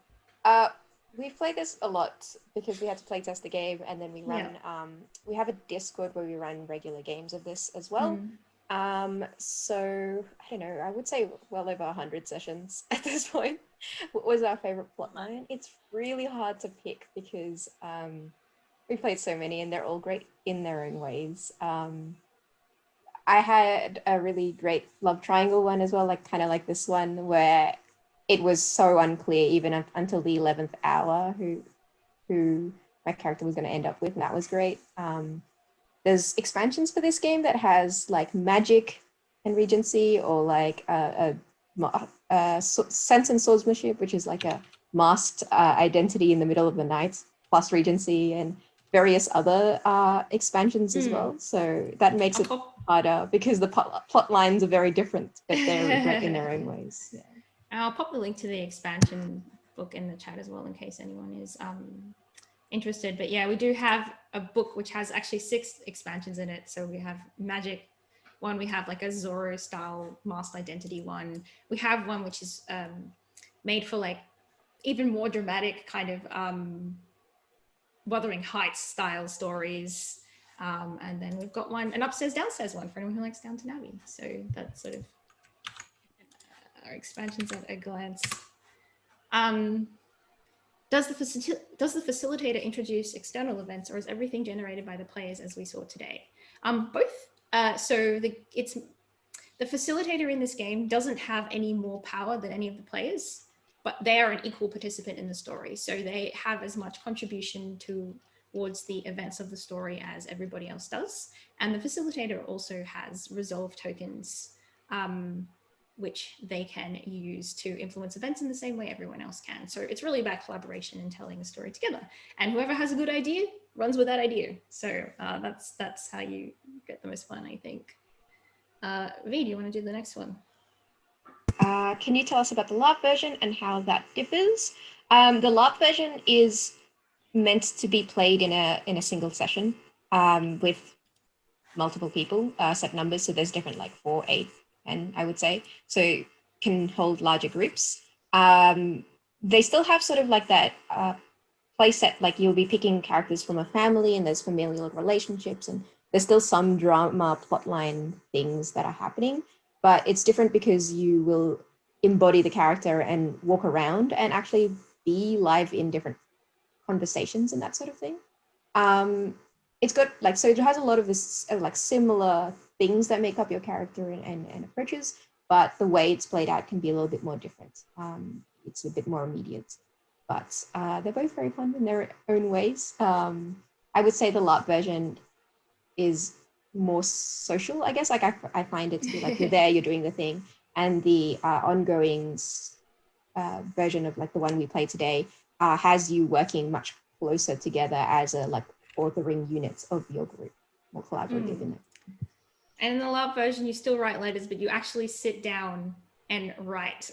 S5: We've played this a lot because we had to play test the game, and then we run we have a Discord where we run regular games of this as well. So I don't know, I would say well over 100 sessions at this point. What was our favorite plot line? It's really hard to pick because we played so many and they're all great in their own ways. I had a really great love triangle one as well, like kind of like this one, where it was so unclear even until the 11th hour who my character was going to end up with, and that was great. There's expansions for this game that has like magic and regency, or like sense and swordsmanship, which is like a masked identity in the middle of the night, plus regency, and various other expansions as well. So that makes it harder because the plot lines are very different, but they're great in their own ways. Yeah.
S4: I'll pop the link to the expansion book in the chat as well in case anyone is interested. But yeah, we do have a book which has actually 6 expansions in it. So we have magic one, we have like a Zorro style masked identity one. We have one which is made for like even more dramatic kind of Wuthering Heights style stories. And then we've got an upstairs downstairs one for anyone who likes Downton Abbey. So that's sort of our expansions at a glance. Does the facilitator introduce external events, or is everything generated by the players as we saw today? Both. So the facilitator in this game doesn't have any more power than any of the players, but they are an equal participant in the story. So they have as much contribution towards the events of the story as everybody else does. And the facilitator also has resolve tokens, which they can use to influence events in the same way everyone else can. So it's really about collaboration and telling a story together. And whoever has a good idea runs with that idea. So that's how you get the most fun, I think. Vee, do you want to do the next one?
S5: Can you tell us about the LARP version and how that differs? The LARP version is meant to be played in a single session with multiple people, set numbers. So there's different, like 4, 8, 10, I would say. So can hold larger groups. They still have sort of like that play set, like you'll be picking characters from a family, and there's familial relationships, and there's still some drama plotline things that are happening, but it's different because you will embody the character and walk around and actually be live in different conversations and that sort of thing. It's got like, so it has a lot of this like similar things that make up your character and approaches, but the way it's played out can be a little bit more different. It's a bit more immediate, but they're both very fun in their own ways. I would say the LARP version is more social, I guess. Like I find it to be like you're there, you're doing the thing, and the ongoing version of like the one we play today has you working much closer together as a like authoring units of your group, more collaborative in it.
S4: And in the LARP version, you still write letters, but you actually sit down and write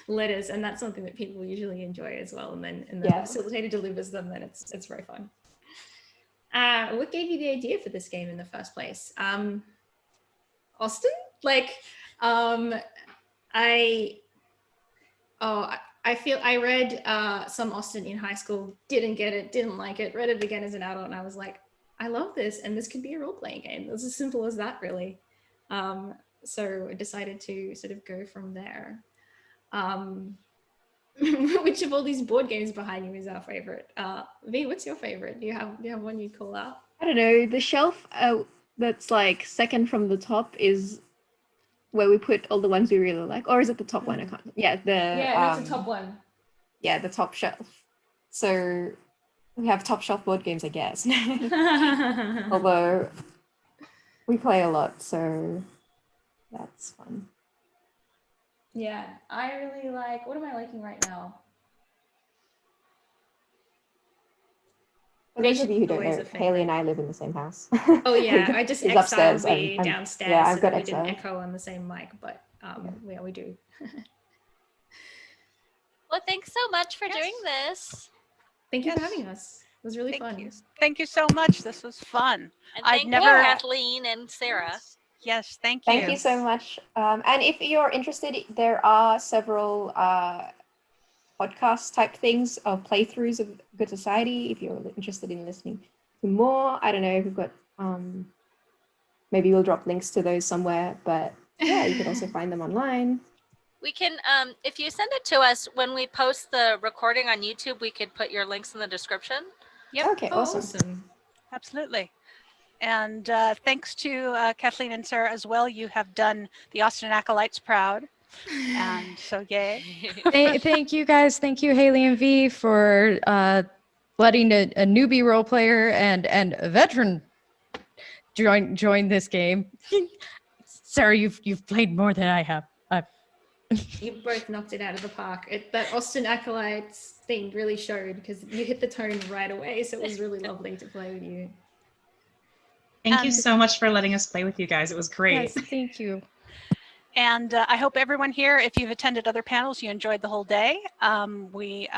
S4: letters, and that's something that people usually enjoy as well. And then the facilitator delivers them, then it's very fun. What gave you the idea for this game in the first place? Austen? Like, I feel I read some Austen in high school, didn't get it, didn't like it, read it again as an adult, and I was like, I love this, and this could be a role-playing game. It's as simple as that, really. So I decided to sort of go from there. Which of all these board games behind you is our favorite? V, what's your favorite? Do you have one you'd call out?
S5: I don't know. The shelf that's like second from the top is where we put all the ones we really like, or is it the top one? I can't. Yeah,
S4: That's the top one.
S5: Yeah, the top shelf. So we have top shelf board games, I guess. Although we play a lot, so that's fun.
S4: Yeah, I really like. What am I liking right now?
S5: For those of you who don't
S4: Always
S5: know,
S4: a
S5: Hayley and
S4: favorite.
S5: I live in the same house.
S4: Oh yeah, I just
S5: He's
S4: exiled
S5: upstairs,
S4: V
S5: and
S4: downstairs
S5: yeah, I've
S4: so
S5: got
S4: that we didn't
S5: exile.
S4: echo on the same mic, but yeah, we do.
S6: Well, thanks so much for
S1: Yes.
S6: doing this.
S4: Thank you for
S1: Yes.
S4: having us. It was really
S1: Thank
S4: fun.
S1: you. Thank you so much. This was fun.
S6: And
S1: I'd
S6: thank
S1: never-
S6: you, Kathleen and Sarah.
S1: Yes, thank you.
S5: Thank you so much. And if you're interested, there are several podcast type things of playthroughs of Good Society. If you're interested in listening to more, I don't know if we've got, maybe we'll drop links to those somewhere, but yeah, you can also find them online.
S6: We can, if you send it to us, when we post the recording on YouTube, we could put your links in the description.
S1: Yep.
S5: Okay,
S4: Oh,
S5: awesome.
S1: Absolutely. And thanks to Kathleen and Sarah as well. You have done the Austen Acolytes proud. And so yay.
S2: Thank you guys. Thank you, Hayley and Vee, for letting a newbie role player and a veteran join this game. Sarah, you've played more than I have.
S4: You both knocked it out of the park. That Austen Acolytes thing really showed because you hit the tone right away. So it was really lovely to play with you.
S3: Thank you
S1: And-
S3: so much for letting us play with you guys. It was great.
S2: Yes, thank you.
S1: And I hope everyone here, if you've attended other panels, you enjoyed the whole day. We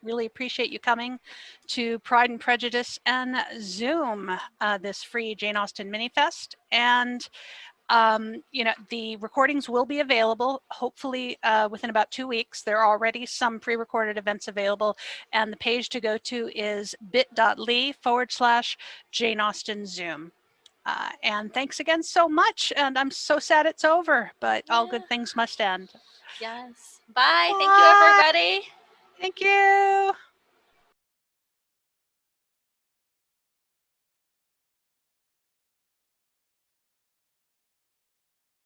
S1: really appreciate you coming to Pride and Prejudice and Zoom, this free Jane Austen mini fest. And you know, the recordings will be available hopefully within about 2 weeks. There are already some pre-recorded events available, and the page to go to is bit.ly/Jane Austen Zoom. And thanks again so much. And I'm so sad it's over, but all good things must end.
S6: Yes. Bye. Thank you,
S1: Bye.
S6: everybody.
S1: Thank you.